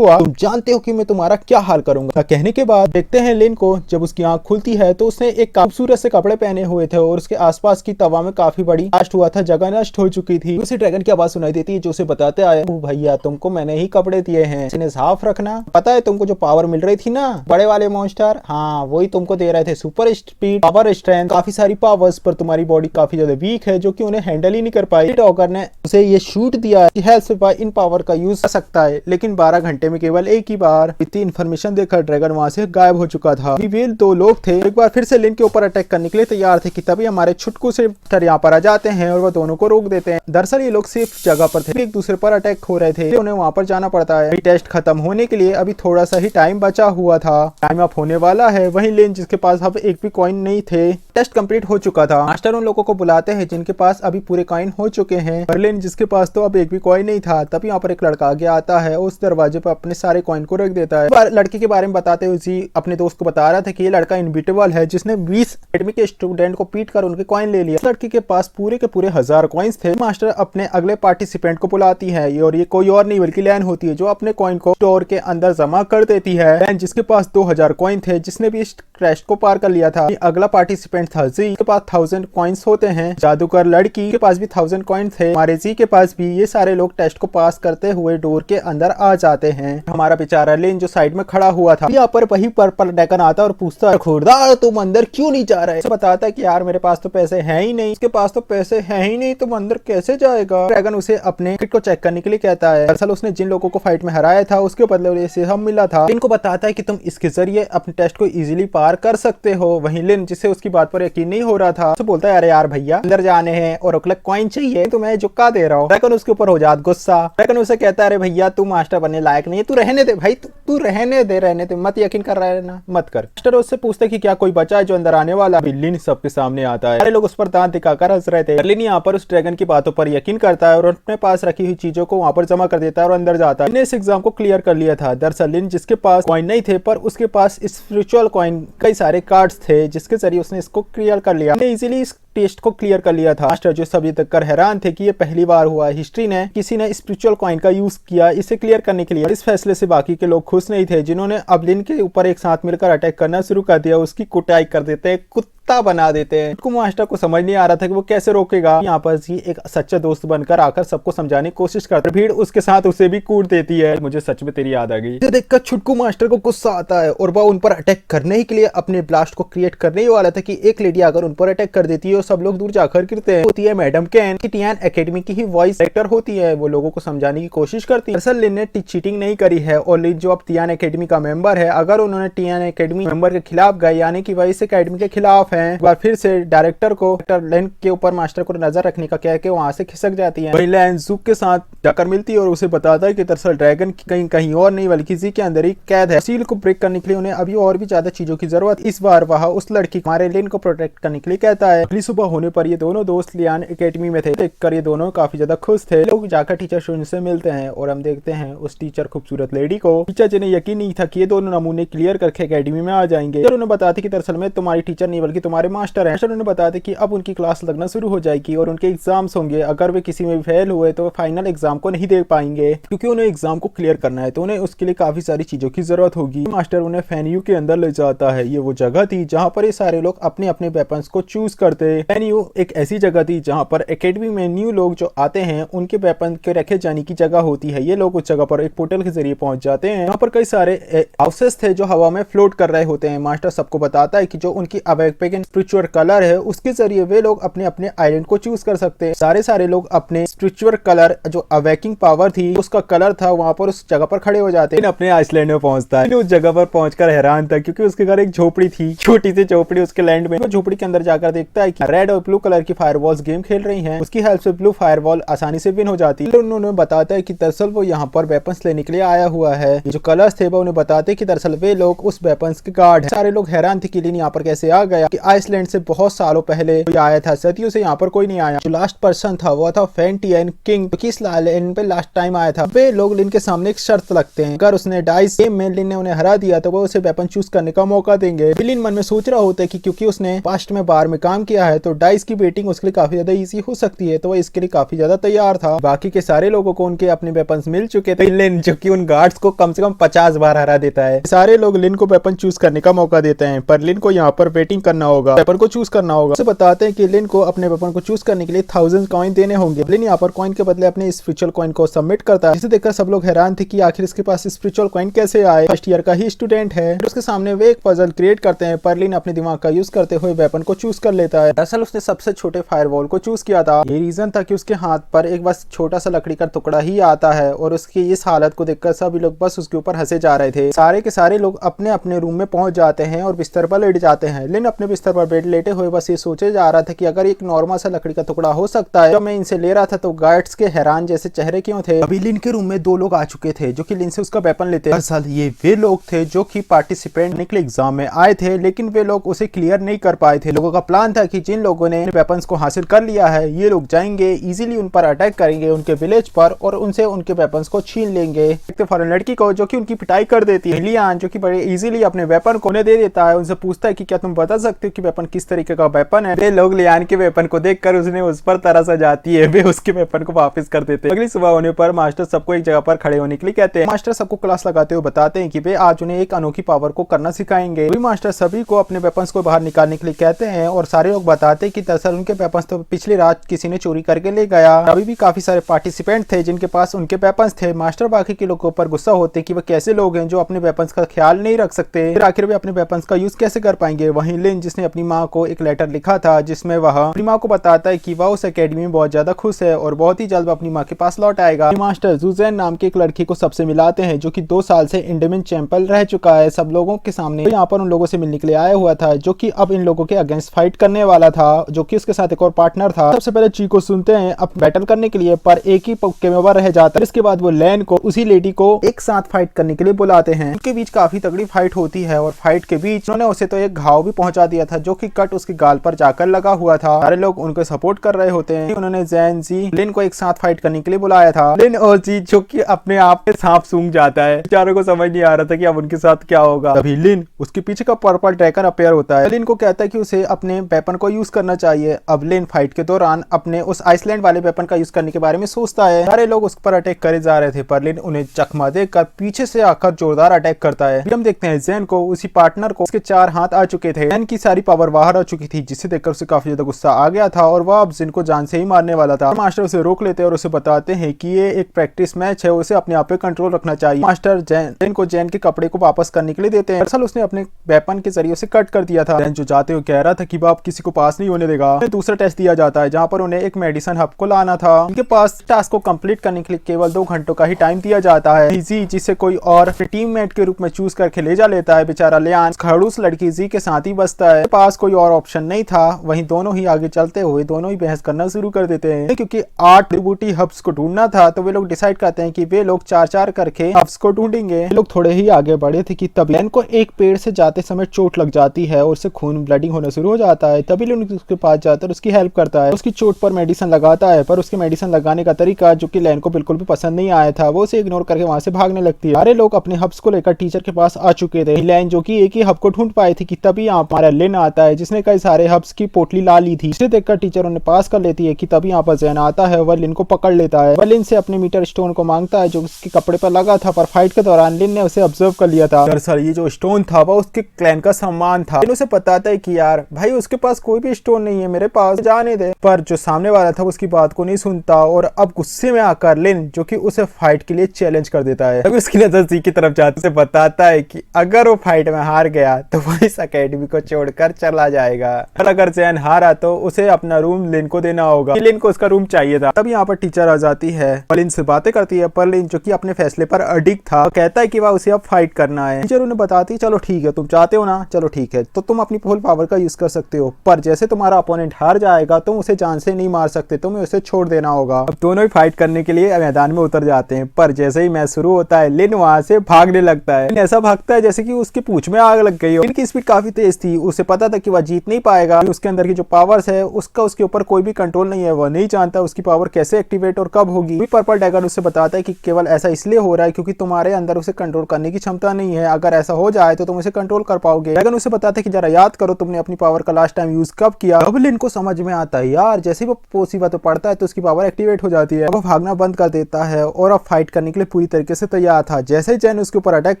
तुम जानते हो कि मैं तुम्हारा क्या हाल करूंगा। कहने के बाद देखते हैं लिन को जब उसकी आंख खुलती है तो उसने एक खूबसूरत से कपड़े पहने हुए थे और उसके आसपास की तवा में काफी बड़ी ब्लास्ट हुआ था, जगह नष्ट हो चुकी थी। उसे ड्रैगन की आवाज सुनाई देती है जो उसे बताते आए, भैया तुमको मैंने ही कपड़े दिए हैं, इन्हें साफ रखना। पता है तुमको जो पावर मिल रही थी ना बड़े वाले मॉन्स्टर, हाँ वही तुमको दे रहे थे। सुपर स्पीड, पावर स्ट्रेंथ, काफी सारी पावर्स, पर तुम्हारी बॉडी काफी ज्यादा वीक है जो कि उन्हें हैंडल ही नहीं कर पाई। डॉगर ने उसे ये शूट दिया कि हेल्थ से इन पावर का यूज कर सकता है, लेकिन 12 घंटे में केवल एक ही बार। इतनी इन्फॉर्मेशन देखकर ड्रैगन वहां से गायब हो चुका था। वे दो लोग थे एक बार फिर से लिन के ऊपर अटैक करने के लिए तैयार थे कि तभी हमारे छुटकू से यहाँ पर आ जाते हैं और वह दोनों को रोक देते हैं। दरअसल ये लोग सेफ जगह पर थे, एक दूसरे पर अटैक हो रहे थे, उन्हें वहां पर जाना पड़ता है। टेस्ट खत्म होने के लिए अभी थोड़ा सा ही टाइम बचा हुआ था, टाइम अप होने वाला है। वहीं लिन जिसके पास अब एक भी कॉइन नहीं थे, टेस्ट कंप्लीट हो चुका था। मास्टर उन लोगों को बुलाते हैं जिनके पास अभी पूरे कॉइन हो चुके हैं। लिन जिसके पास तो अब एक भी कॉइन नहीं था, तभी यहाँ पर एक लड़का आगे आता है, उस दरवाजे पर अपने सारे कॉइन को रख देता है। लड़के के बारे में बताते हुए उसी अपने दोस्त को बता रहा था कि ये लड़का इनविटेबल है जिसने 20 एकेडमी के स्टूडेंट को पीट कर उनके कॉइन ले लिया। लड़के के पास पूरे के पूरे 1000 कॉइन्स थे। मास्टर अपने अगले पार्टिसिपेंट को बुलाती है और ये कोई और नहीं बल्कि लैन होती है जो अपने कॉइन को स्टोर के अंदर जमा कर देती है। लैन जिसके पास 2000 कॉइन थे, जिसने भी इस टेस्ट को पार कर लिया था। अगला पार्टिसिपेंट था जी के पास 1000 कॉइन्स होते हैं। जादूगर लड़की के पास भी 1000 कॉइन थे। हमारे जी के पास भी। ये सारे लोग टेस्ट को पास करते हुए डोर के अंदर आ जाते हैं। हमारा बेचारा लिन जो साइड में खड़ा हुआ था, यहाँ पर वही पर्पल ड्रैगन आता और पूछता है, खुरदार तुम अंदर क्यों नहीं जा रहे? बताता है कि यार मेरे पास तो पैसे हैं ही नहीं, इसके पास तो पैसे हैं ही नहीं, तुम अंदर कैसे जाएगा? ड्रैगन उसे अपने टिकट को चेक करने के लिए कहता है। दरअसल उसने जिन लोगों को फाइट में हराया था उसके बदले से हम मिला था। लिन को बताता है कि तुम इसके जरिए अपने टेस्ट को इजीली पार कर सकते हो। वहीं लिन जिसे उसकी बात पर पर यकीन नहीं हो रहा था। तो बोलता है अरे यार भैया अंदर जाने हैं और ओकलक कॉइन चाहिए तो मैं जुक्का दे रहा हूँ। ड्रैगन उसके ऊपर हो जाता गुस्सा। ड्रैगन उसे कहता है अरे भैया तू मास्टर बनने लायक नहीं है, तू रहने दे भाई, तू रहने दे, मत यकीन कर रहा है ना मत कर। मास्टर उससे पूछते कि क्या कोई बचा है जो अंदर आने वाला। लिन सबके सामने आता है। सारे लोग उस पर दांत दिखाकर हंस रहे थे। लिन यहाँ पर उस ड्रैगन की बातों पर यकीन करता है और अपने पास रखी हुई चीजों को वहां पर जमा कर देता है और अंदर जाता है। इस एग्जाम को क्लियर कर लिया था। दरअसल लिन जिसके पास कॉइन नहीं थे पर उसके पास स्पिरिचुअल कॉइन कई सारे कार्ड्स थे जिसके जरिए उसने इसको क्लियर कर लिया। इजीली इस टेस्ट को क्लियर कर लिया था। मास्टर जो सभी तक कर हैरान थे कि ये पहली बार हुआ हिस्ट्री ने किसी ने स्पिरिचुअल कॉइन का यूज किया इसे क्लियर करने के लिए। इस फैसले से बाकी के लोग खुश नहीं थे जिन्होंने अब लिन के ऊपर एक साथ मिलकर अटैक करना शुरू कर दिया। उसकी कुटाई कर देते हैं, कुत्ता बना देते हैं। को मास्टर को समझ नहीं आ रहा था कि वो कैसे रोकेगा। यहाँ पर जी एक सच्चा दोस्त बनकर आकर सबको समझाने की कोशिश करता है। भीड़ उसके साथ उसे भी कूट देती है। मुझे सच में तेरी याद आ गई। ये देखकर छुटकू मास्टर को गुस्सा आता है और वह उन पर अटैक करने ही के लिए अपने ब्लास्ट को क्रिएट करने ही वाला था कि एक लेडी अगर उन पर अटैक कर देती है और सब लोग दूर जाकर गिरते हैं। होती है मैडम कैन की टियान एकेडमी की ही वॉइस डायरेक्टर होती है। वो लोगों को समझाने की कोशिश करती है। दरअसल लिन ने चीटिंग नहीं करी है और लिन जो अब टियान एकेडमी का मेंबर है, अगर उन्होंने टियान एकेडमी मेंबर के खिलाफ गए यानी कि वह इस एकेडमी के खिलाफ है, एक बार फिर से डायरेक्टर को लिन के ऊपर मास्टर को नजर रखने का कह के वहां से खिसक जाती है। वही लिन ज़ूक के साथ जाकर मिलती है और उसे बताता है कि दरअसल ड्रैगन कहीं और नहीं बल्कि जी के अंदर ही कैद है। सील को ब्रेक करने के लिए उन्हें अभी और भी ज्यादा चीजों की जरूरत। इस बार वह उस लड़की हमारे लिन को प्रोटेक्ट करने के लिए कहता है। अगली सुबह होने पर ये दोनों दोस्त लियान एकेडमी में थे। देखकर ये दोनों काफी ज्यादा खुश थे। लोग जाकर टीचर शून्य से मिलते हैं और हम देखते हैं उस टीचर खूबसूरत लेडी को। टीचर जिन्हें यकीन नहीं था कि ये दोनों नमूने क्लियर करके एकेडमी में आ जाएंगे। उन्हें बताते कि दरअसल में तुम्हारी टीचर नहीं बल्कि तुम्हारे मास्टर हैं। मास्टर उन्हें बताते कि अब उनकी क्लास लगना शुरू हो जाएगी और उनके एग्जाम्स होंगे। अगर वे किसी में फेल हुए तो फाइनल एग्जाम को नहीं दे पाएंगे क्योंकि उन्हें एग्जाम को क्लियर करना है तो उन्हें उसके लिए काफी सारी चीजों की जरूरत होगी। मास्टर उन्हें फेन्यू के अंदर ले जाता है। ये वो जगह थी जहाँ पर ये सारे लोग अपने अपने वेपन्स को चूज करते। फेन्यू एक ऐसी जगह थी जहाँ पर एकेडमी में न्यू लोग जो आते हैं उनके वेपन के रखे जाने की जगह होती है। ये लोग उस जगह पर एक पोर्टल के जरिए पहुंच जाते हैं। यहाँ पर कई सारे हाउसेस थे जो हवा में फ्लोट कर रहे होते हैं। मास्टर सबको बताता है कि जो उनकी अवेकन स्पिरिचुअल कलर है उसके जरिए वे लोग अपने अपने आइलैंड को चूज कर सकते हैं। सारे लोग अपने स्पिरिचुअल कलर जो अवेकिंग पावर थी उसका कलर था वहां पर उस जगह पर खड़े हो जाते हैं। अपने आइसलैंड में पहुंचता है। उस जगह पर पहुंचकर हैरान था क्योंकि उसके घर एक झोपड़ी थी, छोटी सी झोपड़ी उसके लैंड में। वो झोपड़ी के अंदर जाकर देखता है कि रेड और ब्लू कलर की फायरवॉल्स गेम खेल रही हैं। उसकी हेल्प से ब्लू फायरवॉल आसानी से विन हो जाती है। उन्होंने बताता है कि दरअसल वो यहाँ पर वेपन्स लेने के लिए आया हुआ है। जो कलर्स थे वो उन्हें बताते कि दरअसल वे लोग उस वेपन्स के गार्ड हैं। सारे लोग हैरान थे कि लिन यहाँ पर कैसे आ गया कि आइसलैंड से बहुत सालों पहले कोई आया था, सदियों से यहाँ पर कोई नहीं आया। जो लास्ट पर्सन था वो था फेंटियन किंग जो कि इस आइलैंड पे लास्ट टाइम आया था। वे लोग लिन के सामने एक शर्त लगते हैं, अगर उसने डाइस गेम में लिन ने उन्हें हरा दिया तो वो उसे वेपन चूज करने का मौका देंगे। लिन मन में सोच रहा होता है कि क्योंकि उसने पास्ट में बार में काम किया है तो डाइस की बेटिंग उसके लिए काफी ज्यादा इजी हो सकती है तो वो इसके लिए काफी ज्यादा तैयार था। बाकी के सारे लोगों को उनके अपने वेपन्स मिल चुके थे। लिन जो कि उन गार्ड्स को कम से कम 50 बार हरा देता है। सारे लोग लिन को वेपन चूज करने का मौका देते हैं पर लिन को यहाँ पर वेटिंग करना होगा, वेपन को चूज करना होगा। उसे बताते हैं कि लिन को अपने वेपन को चूज करने के लिए 1000 कॉइन देने होंगे। लिन यहाँ पर कॉइन के बदले अपने स्पिरिचुअल कॉइन को सबमिट करता है। जिसे देखकर सब लोग हैरान थे कि आखिर इसके पास स्पिरिचुअल कॉइन कैसे आए। फर्स्ट ईयर का ही स्टूडेंट है। उसके सामने वे एक पजल क्रिएट करते हैं पर लिन अपने दिमाग का यूज करते हुए वेपन को चूज कर लेता है। दरअसल उसने सबसे छोटे फायरवॉल को चूज किया था। ये रीजन था कि उसके हाथ पर एक बस छोटा सा लकड़ी का टुकड़ा ही आता है और उसकी इस हालत को देखकर सभी लोग बस उसके ऊपर हंसे जा रहे थे। सारे के सारे लोग अपने अपने रूम में पहुंच जाते हैं और बिस्तर पर लेट जाते हैं। लिन अपने बिस्तर पर बेड लेटे हुए बस ये सोचे जा रहा था कि अगर एक नॉर्मल सा लकड़ी का टुकड़ा हो सकता है। जब मैं इनसे ले रहा था तो गार्ड्स के हैरान जैसे चेहरे क्यों थे। अभी लिन के रूम में 2 लोग आ चुके थे जो कि लिन से उसका वेपन लेते। दरअसल ये वे लोग थे जो कि पार्टिसिपेंट निकले एग्जाम में आए थे लेकिन वे लोग उसे क्लियर नहीं कर पाए थे। लोगों का प्लान था कि जिन लोगों ने वेपन्स को हासिल कर लिया है ये लोग जाएंगे इजीली उन पर अटैक करेंगे उनके विलेज पर और उनसे उनके वेपन्स को छीन लेंगे। एक फॉरेन लड़की को जो कि उनकी पिटाई कर देती है। लियान जो कि बड़े इजीली अपने वेपन को उन्हें दे देता है। उनसे पूछता है कि क्या तुम बता सकते हो कि वेपन किस तरीके का वेपन है। वे लोग लियान के वेपन को देखकर उसने उस पर तरस आ जाती है। वे उसके वेपन को वापस कर देते हैं। अगली सुबह होने पर मास्टर सबको एक जगह पर खड़े होने के लिए कहते हैं। मास्टर सबको क्लास लगाते हुए बताते हैं कि वे आज उन्हें एक अनोखी पावर को करना सिखाएंगे। मास्टर सभी को अपने वेपन्स को बाहर निकालने के लिए कहते हैं और सारे लोग बताते बताते हैं कि दरअसल उनके वेपन्स तो पिछली रात किसी ने चोरी करके ले गया। अभी भी काफी सारे पार्टिसिपेंट थे जिनके पास उनके वेपन्स थे। मास्टर बाकी के लोगों पर गुस्सा होते कि वह कैसे लोग हैं जो अपने वेपन्स का ख्याल नहीं रख सकते, फिर आखिर वे अपने वेपन्स का यूज कैसे कर पाएंगे। वहीं लिन जिसने अपनी माँ को एक लेटर लिखा था जिसमें वह अपनी माँ को बताता है कि वह उस एकेडमी में बहुत ज्यादा खुश है और बहुत ही जल्द अपनी माँ के पास लौट आएगा। मास्टर जुजैन नाम की एक लड़की को सबसे मिलाते हैं जो कि 2 साल से इंडोमिन चैंपियन रह चुका है सब लोगों के सामने। तो यहाँ पर उन लोगों से मिलने के लिए आया हुआ था जो कि अब इन लोगों के अगेंस्ट फाइट करने वाला था, जो कि उसके साथ एक और पार्टनर था। सबसे पहले ची को सुनते हैं अब बैटल करने के लिए, पर एक ही पक्के में वह रह जाता है। इसके बाद वो लैन को उसी लेडी को एक साथ फाइट करने के लिए बुलाते हैं। उनके बीच काफी तगड़ी फाइट होती है और फाइट के बीच उन्होंने उसे तो एक घाव भी पहुंचा दिया था जो कि कट उसके गाल पर जाकर लगा हुआ था। सारे लोग उनको सपोर्ट कर रहे होते हैं। उन्होंने जैन जी लिन को एक साथ फाइट करने के लिए बुलाया था। लिन और जी जो कि अपने आप में सांप सूंघ जाता है, बेचारों को समझ नहीं आ रहा था कि अब उनके साथ क्या होगा। तभी लिन उसके पीछे का पर्पल ड्रैगन अपीयर होता है। लिन को कहता है कि उसे अपने वेपन को यूज करना चाहिए। अब लिन फाइट के दौरान अपने उस आइसलैंड वाले वेपन का यूज करने के बारे में सोचता है। सारे लोग उस पर अटैक करे जा रहे थे पर लिन उन्हें चकमा देकर पीछे से आकर जोरदार अटैक करता है। फिर हम देखते हैं जैन को, उसी पार्टनर को, उसके 4 हाथ आ चुके थे। जैन की सारी पावर बाहर आ चुकी थी जिसे देखकर उसे काफी ज्यादा गुस्सा आ गया था और वह अब जिन को जान से ही मारने वाला था। मास्टर उसे रोक लेते हैं और उसे बताते हैं कि ये एक प्रैक्टिस मैच है, उसे अपने आप पे कंट्रोल रखना चाहिए। मास्टर जैन को जैन के कपड़े को वापस करने के लिए देते हैं। दरअसल उसने अपने वेपन के जरिए उसे कट कर दिया था। जैन जो जाते हुए कह रहा था कि बाप किसी को पास नहीं होने देगा। उन्हें दूसरा टेस्ट दिया जाता है जहाँ पर उन्हें एक मेडिसिन हब को लाना था। उनके पास टास्क को कंप्लीट करने के लिए केवल 2 घंटों का ही टाइम दिया जाता है। जी जिसे कोई और टीममेट के रूप में चूज करके ले जा लेता है। बेचारा लियान खड़ूस लड़की जी के साथ ही बसता है। पास कोई और ऑप्शन नहीं था। वहीं दोनों ही आगे चलते हुए दोनों ही बहस करना शुरू कर देते हैं। क्योंकि 8 डिबूटी हब्स को ढूंढना था तो वे लोग डिसाइड करते हैं कि वे लोग 4-4 करके हब्स को ढूंढेंगे। लोग थोड़े ही आगे बढ़े थे कि तभी लियान को एक पेड़ से जाते समय चोट लग जाती है और उससे खून ब्लडिंग होना शुरू हो जाता है। तभी लियान उसके पास जाता है, उसकी हेल्प करता है, उसकी चोट पर मेडिसिन लगाता है। पर उसके मेडिसिन लगाने का तरीका जो कि लियान को बिल्कुल भी पसंद नहीं आया था, वो उसे इग्नोर करके वहां से भागने लगती है। सारे लोग अपने हब्स को लेकर टीचर के पास आ चुके थे। लियान जो कि एक ही हब को ढूंढ पाए थे कि तभी यहाँ हमारा लिन आता है जिसने कई सारे हब्स की पोटली ला ली थी। इसे देखकर टीचर उन्हें पास कर लेती है कि तभी यहाँ पर जैन आता है। वह लिन को पकड़ लेता है। वह लिन से अपने मीटर स्टोन को मांगता है जो उसके कपड़े पर लगा था, पर फाइट के दौरान लिन ने उसे ऑब्जर्व कर लिया था। दरअसल ये जो स्टोन था वह उसके क्लैन का सम्मान था। लिन उसे बताता है कि यार भाई उसके पास कोई भी स्टोन नहीं है, मेरे पास जाने दे। पर जो सामने वाला था उसकी बात को नहीं सुनता और अब गुस्से में आकर लिन जो कि उसे फाइट के लिए चैलेंज कर देता है। तभी उसकी नजर जी की तरफ जाते उसे बताता है कि अगर वो फाइट में हार गया तो वो इस अकेडमी को छोड़कर चला जाएगा और अगर जैन हारा तो उसे अपना रूम लिन को देना होगा। लिन को उसका रूम चाहिए था। तब यहाँ पर टीचर आ जाती है और लिन से बातें करती है। पर लिन जो कि अपने फैसले पर अडिग था कहता है कि वह उसे अब फाइट करना है। टीचर उन्हें बताती है चलो ठीक है, तुम चाहते हो ना, चलो ठीक है, तो तुम अपनी फुल पावर का यूज कर सकते हो, पर जैसे तुम्हारा अपोनेंट हार जाएगा तुम उसे जान से नहीं मार सकते, तुम्हें उसे छोड़ देना होगा। अब दोनों ही फाइट करने के लिए मैदान में उतर जाते हैं। पर जैसे ही मैच शुरू होता है लिन वहां से भागने लगता है। लिन ऐसा भागता है जैसे कि उसकी पूंछ में आग लग गई हो। लिन की स्पीड काफी तेज थी, उसे पता था कि वह जीत नहीं पाएगा। उसके अंदर की जो पावर्स है उसका उसके ऊपर कोई भी कंट्रोल नहीं है। वह नहीं जानता उसकी पावर कैसे एक्टिवेट और कब होगी। पर्पल ड्रैगन उसे बताता है कि केवल ऐसा इसलिए हो रहा है क्योंकि तुम्हारे अंदर उसे कंट्रोल करने की क्षमता नहीं है। अगर ऐसा हो जाए तो तुम उसे कंट्रोल कर पाओगे। ड्रैगन उसे बताता है कि जरा याद करो तुमने अपनी पावर का लास्ट टाइम यूज कब किया। अब लिन को समझ में आता है यार जैसे ही वो मुसीबत पड़ता है तो उसकी पावर एक्टिवेट हो जाती है। वो भागना बंद कर देता है और अब फाइट करने के लिए पूरी तरीके से तैयार था। जैसे ही जैन उसके ऊपर अटैक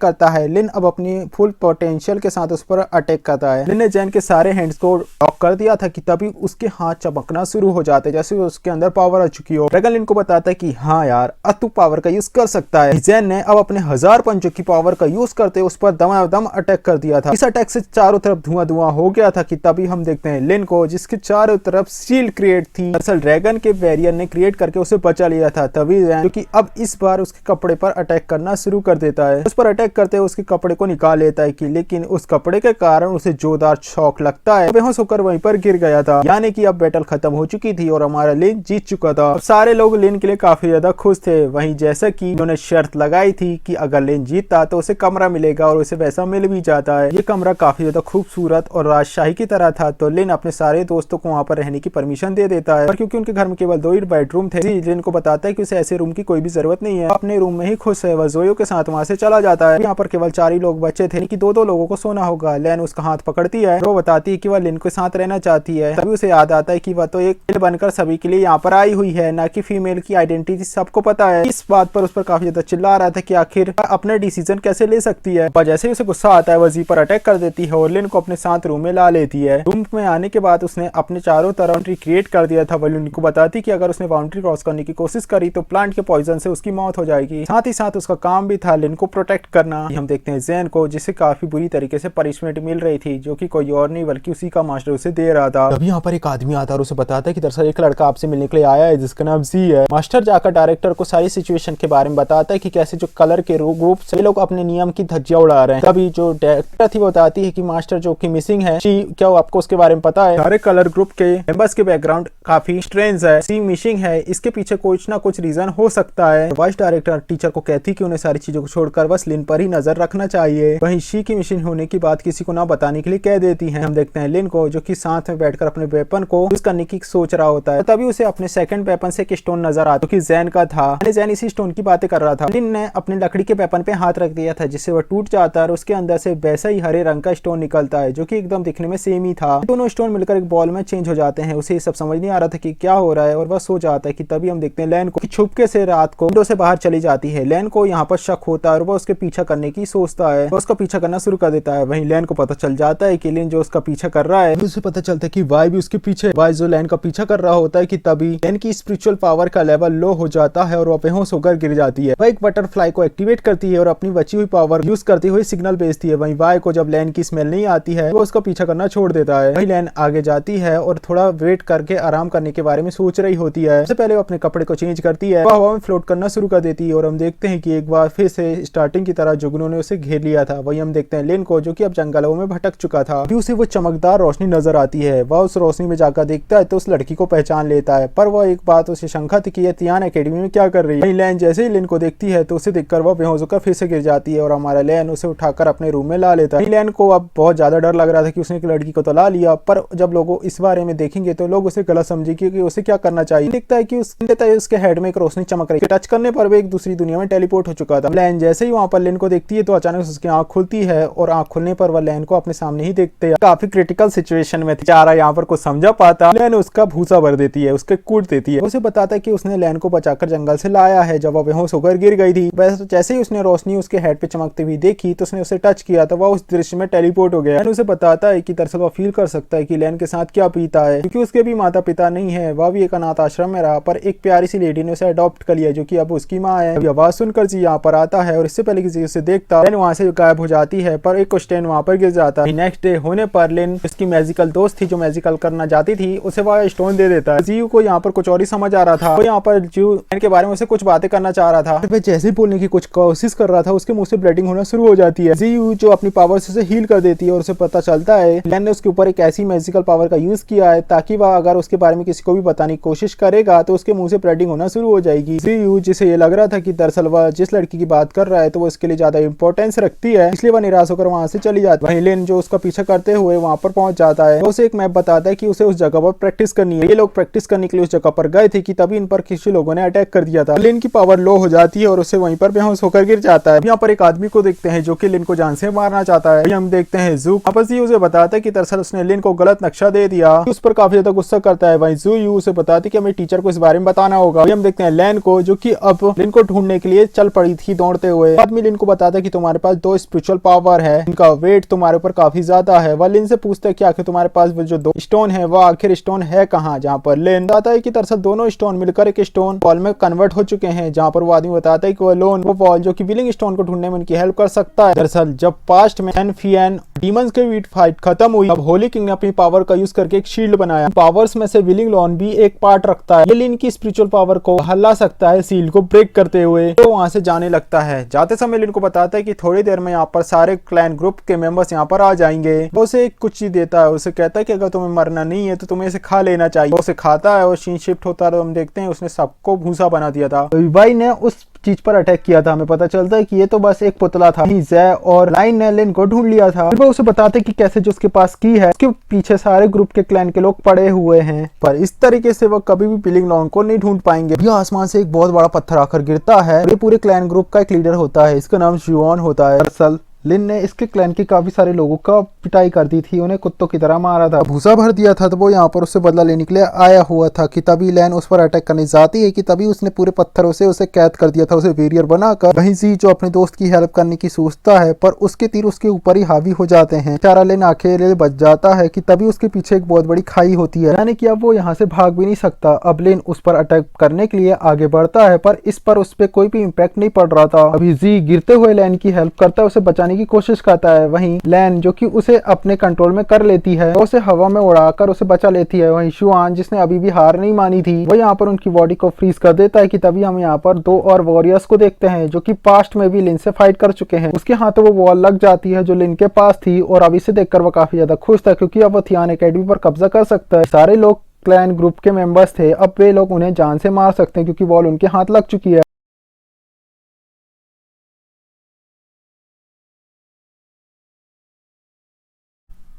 करता है लिन अब अपनी फुल पोटेंशियल के साथ उस पर अटैक करता है। लिन ने जैन के सारे हैंड्स को लॉक कर दिया था कि तभी उसके हाथ चमकना शुरू हो जाते जैसे उसके अंदर पावर आ चुकी हो। ड्रैगन लिन को बताता है कि हाँ यार अब तू पावर का यूज कर सकता है। जैन ने अब अपने 1000 पंचों की पावर का यूज करते उस पर दमादम अटैक कर दिया था। इस अटैक से चारों तरफ धुआं धुआं हो गया था कि तभी हम देखते हैं लिन को जिसके चारों तरफ शील्ड क्रिएट थी। दरअसल ड्रैगन के वैरियर ने क्रिएट करके उसे बचा लिया था। तभी जो कि अब इस बार उसके कपड़े पर अटैक करना शुरू कर देता है। उस पर अटैक करते हुए उसके कपड़े को निकाल लेता है कि लेकिन उस कपड़े के कारण उसे जोरदार शॉक लगता है। बेहोश होकर वहीं पर गिर गया था। यानी कि अब बैटल खत्म हो चुकी थी और हमारा लिन जीत चुका था। अब सारे लोग लिन के लिए काफी ज्यादा खुश थे। वहीं जैसा कि उन्होंने शर्त लगाई थी कि अगर लिन जीतता तो उसे कमरा मिलेगा और उसे वैसा मिल भी जाता है। ये कमरा काफी ज्यादा खूबसूरत और राजशाही की तरह था तो लिन अपने सारे दोस्तों को वहां पर रहने की परमिशन दे देता है। पर क्योंकि उनके घर में केवल 2 ही बेडरूम थे लिन को बताता है कि उसे ऐसे रूम की कोई भी जरूरत नहीं है, अपने रूम में ही खुश है। वह जोयो के साथ वहां से चला जाता है। यहाँ पर केवल 4 ही लोग बचे थे कि 2-2 लोगों को सोना होगा। लिन उसका हाथ पकड़ती है, वो बताती है कि वह लिन के साथ रहना चाहती है। तभी उसे याद आता है कि वह तो एक मेल बनकर सभी के लिए यहाँ पर आई हुई है, ना कि फीमेल की आइडेंटिटी सबको पता है। इस बात पर उस पर काफी ज्यादा चिल्ला रहा था कि आखिर अपना डिसीजन कैसे ले सकती है। पर जैसे ही उसे गुस्सा आता है, वह जी पर अटैक कर देती है और लिन को अपने साथ रूम में ला लेती है। रूम में आने के बाद उसने अपने चारों तरफ बाउंड्री क्रिएट कर दिया था। वह लिन को बताती कि अगर उसने बाउंड्री क्रॉस करने की कोशिश करी तो प्लांट के पॉइजन से उसकी मौत हो जाएगी। साथ ही साथ उसका काम भी था लिन को प्रोटेक्ट करना। हम देखते हैं ज़ेन को, जिसे काफी बुरी तरीके से पनिशमेंट मिल रही थी, जो कि कोई और नहीं बल्कि उसी का मास्टर उसे दे रहा था। तभी यहाँ पर एक आदमी आता है और उसे बताता है कि दरअसल एक लड़का आपसे मिलने के लिए आया है जिसका नाम जी है। मास्टर जाकर डायरेक्टर को सारी सिचुएशन के बारे में बताता है कि कैसे जो कलर के ग्रुप से लोग अपने नियम की धज्जियां उड़ा रहे हैं। तभी जो डायरेक्टर थी वो बताती है कि मास्टर जो कि मिसिंग है, क्या आपको उसके बारे में पता है? सारे कलर ग्रुप के मेंबर्स के बैकग्राउंड काफी स्ट्रेंज है, सी मिसिंग है, इसके पीछे कुछ ना कुछ रीजन हो सकता है। वाइस डायरेक्टर टीचर को कहती कि उन्हें सारी चीजों को छोड़कर बस लिन पर ही नजर रखना चाहिए। वहीं शी की मिसिंग होने की बात किसी को ना बताने के लिए कह देती है। हम देखते हैं लिन को, जो कि साथ में बैठकर अपने वेपन को यूज करने की सोच रहा होता है। तभी उसे अपने सेकंड वेपन से एक स्टोन नजर आता है, जो कि ज़ेन का था। ज़ेन इसी स्टोन की बातें कर रहा था। लिन ने अपने लकड़ी के वेपन पे हाथ रख दिया था, जिससे वह टूट जाता है और उसके अंदर से वैसा ही हरे रंग का स्टोन निकलता है, जो कि एकदम दिखने में सेम ही था। दोनों स्टोन मिलकर एक बॉल में चेंज हो जाते हैं। उसे ये सब समझ नहीं आ रहा था कि क्या हो रहा है और वह सो जाता है। कि तभी हम देखते हैं लैन को छुपके से रात को विंडो से बाहर चली जाती है। लैन को यहाँ पर शक होता है और वह उसके पीछा करने की सोचता है। वह उसका पीछा करना शुरू कर देता है। वहीं लैन को पता चल जाता है कि लिन जो उसका पीछा कर रहा है, उसे पता चलता है कि वाई भी उसके पीछे। वाई जो लैन का पीछा कर रहा होता है कि तभी लैन की स्पिरिचुअल पावर का लेवल लो हो जाता है और वह बेहोश होकर गिर जाती है। वह एक बटरफ्लाई को एक्टिवेट करती है और अपनी बची हुई पावर यूज करते हुए सिग्नल भेजती है। वहीं वाई को जब लैन की स्मेल नहीं आती है, वो उसका पीछा करना छोड़ देता है। वहीं लैन आगे जाती है और थोड़ा वेट करके आराम करने के बारे में सोच रही होती है। सबसे पहले वो अपने कपड़े को चेंज करती है, वह हवा में फ्लोट करना शुरू कर देती है और हम देखते हैं कि एक बार फिर से स्टार्टिंग की तरह जुगनू ने उसे घेर लिया था। वहीं हम देखते हैं लिन को, जो कि अब जंगलों में भटक चुका था। अभी उसे वो चमकदार रोशनी नजर आती है। वह उस रोशनी में जाकर देखता है तो उस लड़की को पहचान लेता है, पर वह एक बात उसे शंका थी कि यह तियान एकेडमी में क्या कर रही है। लैन जैसे ही लिन को देखती है तो उसे देखकर वह बेहोश होकर फिर से गिर जाती है और हमारा लैन उसे उठाकर अपने रूम में ला लेता है। लैन को अब बहुत ज्यादा डर लग रहा था कि उसने एक लड़की को तो ला लिया, पर जब लोग इस बारे में देखेंगे तो लोग उसे गलत समझेंगे कि उसे क्या करना चाहिए। देखता है कि उसके हेड में एक रोशनी चमक रही है। टच करने पर वो एक दूसरी दुनिया में टेलीपोर्ट हो चुका था। लैन जैसे ही वहां पर लिन को देखती है तो अचानक उसकी आंख खुलती है और आंख खुलने पर वह लैन को अपने सामने ही देखते हैं। काफी क्रिटिकल सिचुएशन में चारा यहाँ पर कुछ समझा पाता। लैन उसका भूसा भर देती है, उसके कूट देती है। उसे बताता है कि उसने लैन को बचाकर जंगल से लाया है जब वह बेहोश होकर गिर गई थी। वैसे जैसे ही उसने रोशनी उसके हेड पे चमकती हुई देखी तो उसने उसे टच किया तो वह उस दृश्य में टेलीपोर्ट हो गया। लैन उसे बताता है कि दरअसल वह फील कर सकता है कि लैन के साथ क्या बीता है, क्योंकि उसके भी माता पिता नहीं है। वह भी एक अनाथ आश्रम में रहा, पर एक प्यारी सी लेडी ने उसे अडॉप्ट कर लिया, जो कि अब उसकी माँ है। आवाज सुनकर जी यहाँ पर आता है और इससे पहले किसी उसे देखता लेन वहां से गायब हो जाती है, पर एक क्वेश्चन वहां पर गिर जाता है। नेक्स्ट डे होने पर लेन उसकी मैजिकल दोस्त थी जो मैजिकल करना चाहती थी, उसे वह स्टोन दे देता है। जीव को यहाँ पर कुछ और ही समझ आ रहा था। वो यहाँ पर जीव लैन के बारे में उसे कुछ बातें करना चाह रहा था। वह जैसे ही बोलने की कुछ कोशिश कर रहा था उसके मुंह से ब्लीडिंग होना शुरू हो जाती है। जीव जो अपनी पावर से उसे हील कर देती है और उसे पता चलता है लैन ने उसके ऊपर एक ऐसी मैजिकल पावर का यूज किया है ताकि वह अगर उसके बारे में किसी को भी बताने की कोशिश करेगा तो उसके मुंह से ब्लीडिंग होना शुरू हो जाएगी। जीव जिसे ये लग रहा था कि दरअसल वह जिस लड़की की बात कर रहा है तो वो इसके लिए ज्यादा इंपॉर्टेंस रखती है, इसलिए वह निराश होकर वहां से चली जाती है। वहीं लेन जो उसका पीछा करते हुए वहां पर पहुंच जाता है, उसे एक मैप बताता है कि उसे उस जगह पर प्रैक्टिस करनी है। ये लोग प्रैक्टिस करने के लिए उस जगह पर गए थे कि तभी इन पर किसी लोगों ने अटैक कर दिया था। लेन की पावर लो हो जाती है और उसे वहीं पर बेहोश होकर गिर जाता है। यहाँ पर एक आदमी को देखते हैं जो कि लिन को जान से मारना चाहता है। हम देखते हैं जू आपस ही उसे बताता है कि दरअसल उसने लिन को गलत नक्शा दे दिया, उस पर काफी ज्यादा गुस्सा करता है। वहीं जू यू उसे बताती है कि हमें टीचर को इस बारे में बताना होगा। हम देखते हैं लैन को, जो कि अब लिन को ढूंढने के लिए चल पड़ी थी दौड़ते हुए। आदमी लिन को बताता है कि तुम्हारे पास 2 स्पिरिचुअल पावर है, इनका वेट तुम्हारे ऊपर काफी ज्यादा है। वह लिन से पूछता है कि आखिर तुम्हारे पास वो जो 2 स्टोन है वह आखिर स्टोन है कहाँ, जहाँ पर लिन बताता है कि दरअसल दोनों स्टोन मिलकर एक स्टोन बॉल में कन्वर्ट हो चुके हैं, जहाँ पर वो आदमी बताता है कि वो लोन वो बॉल जो कि विलिंग स्टोन को ढूंढने में उनकी हेल्प कर सकता है। दरअसल जब पास्ट में एनफियन डीमंस के बीच फाइट खत्म हुई, अब होली किंग ने अपनी पावर का यूज करके एक शील्ड बनाया। पावर्स में से विलिंग लोन भी एक पार्ट रखता है। ये लिन की स्पिरिचुअल पावर को हल्ला सकता है शील्ड को ब्रेक करते हुए। तो वहां से जाने लगता है। जाते समय लिन को बताता है कि थोड़ी देर में यहाँ पर सारे क्लैन ग्रुप के मेंबर्स यहाँ पर आ जाएंगे। वो उसे कुछ चीज देता है, उसे कहता है कि अगर तुम्हें मरना नहीं है तो तुम्हें इसे खा लेना चाहिए। वो उसे खाता है और सीन शिफ्ट होता है। हम देखते हैं उसने सबको भूसा बना दिया था। भाई ने उस चीज पर अटैक किया था। हमें पता चलता है कि ये तो बस एक पुतला था। ज़ै और लाइन ने लिन को ढूंढ लिया था। फिर वो उसे बताते कि कैसे जो उसके पास की है उसके पीछे सारे ग्रुप के क्लैन के लोग पड़े हुए हैं, पर इस तरीके से वो कभी भी विलिंग लोन को नहीं ढूंढ पाएंगे। ये आसमान से एक बहुत बड़ा पत्थर आकर गिरता है। ये पूरे क्लैन ग्रुप का एक लीडर होता है, इसका नाम जुआन होता है। दरअसल लिन ने इसके क्लैन के काफी सारे लोगों का पिटाई कर दी थी, उन्हें कुत्तों की तरह मारा था, भूसा भर दिया था। तो वो यहाँ पर उससे बदला लेने के लिए आया हुआ था कि तभी लैन उस पर अटैक करने जाती है कि तभी उसने पूरे पत्थरों से उसे कैद कर दिया था, उसे वेरियर बनाकर। वहीं जी जो अपने दोस्त की हेल्प करने की सोचता है पर उसके तीर उसके ऊपर ही हावी हो जाते हैं। बेचारा लिन अकेले बच जाता है कि तभी उसके पीछे एक बहुत बड़ी खाई होती है, यानी कि अब वो यहाँ से भाग भी नहीं सकता। अब लिन उस पर अटैक करने के लिए आगे बढ़ता है पर इस पर उस पर कोई भी इम्पैक्ट नहीं पड़ रहा था। अभी जी गिरते हुए लैन की हेल्प करता है, उसे बचाने की कोशिश करता है। वहीं लैन जो कि उसे अपने कंट्रोल में कर लेती है, उसे हवा में उड़ाकर उसे बचा लेती है। वहीं शुआन जिसने अभी भी हार नहीं मानी थी, वो यहाँ पर उनकी बॉडी को फ्रीज कर देता है कि तभी हम यहाँ पर दो और वॉरियर्स को देखते हैं जो कि पास्ट में भी लिन से फाइट कर चुके हैं। उसके हाथों वो वॉल लग जाती है जो लिन के पास थी और अब इसे देखकर वो काफी ज्यादा खुश था क्योंकि अब वो थियान एकेडमी पर कब्जा कर सकता है। सारे लोग क्लैन ग्रुप के मेंबर्स थे, अब वे लोग उन्हें जान से मार सकते हैं क्योंकि वॉल उनके हाथ लग चुकी है।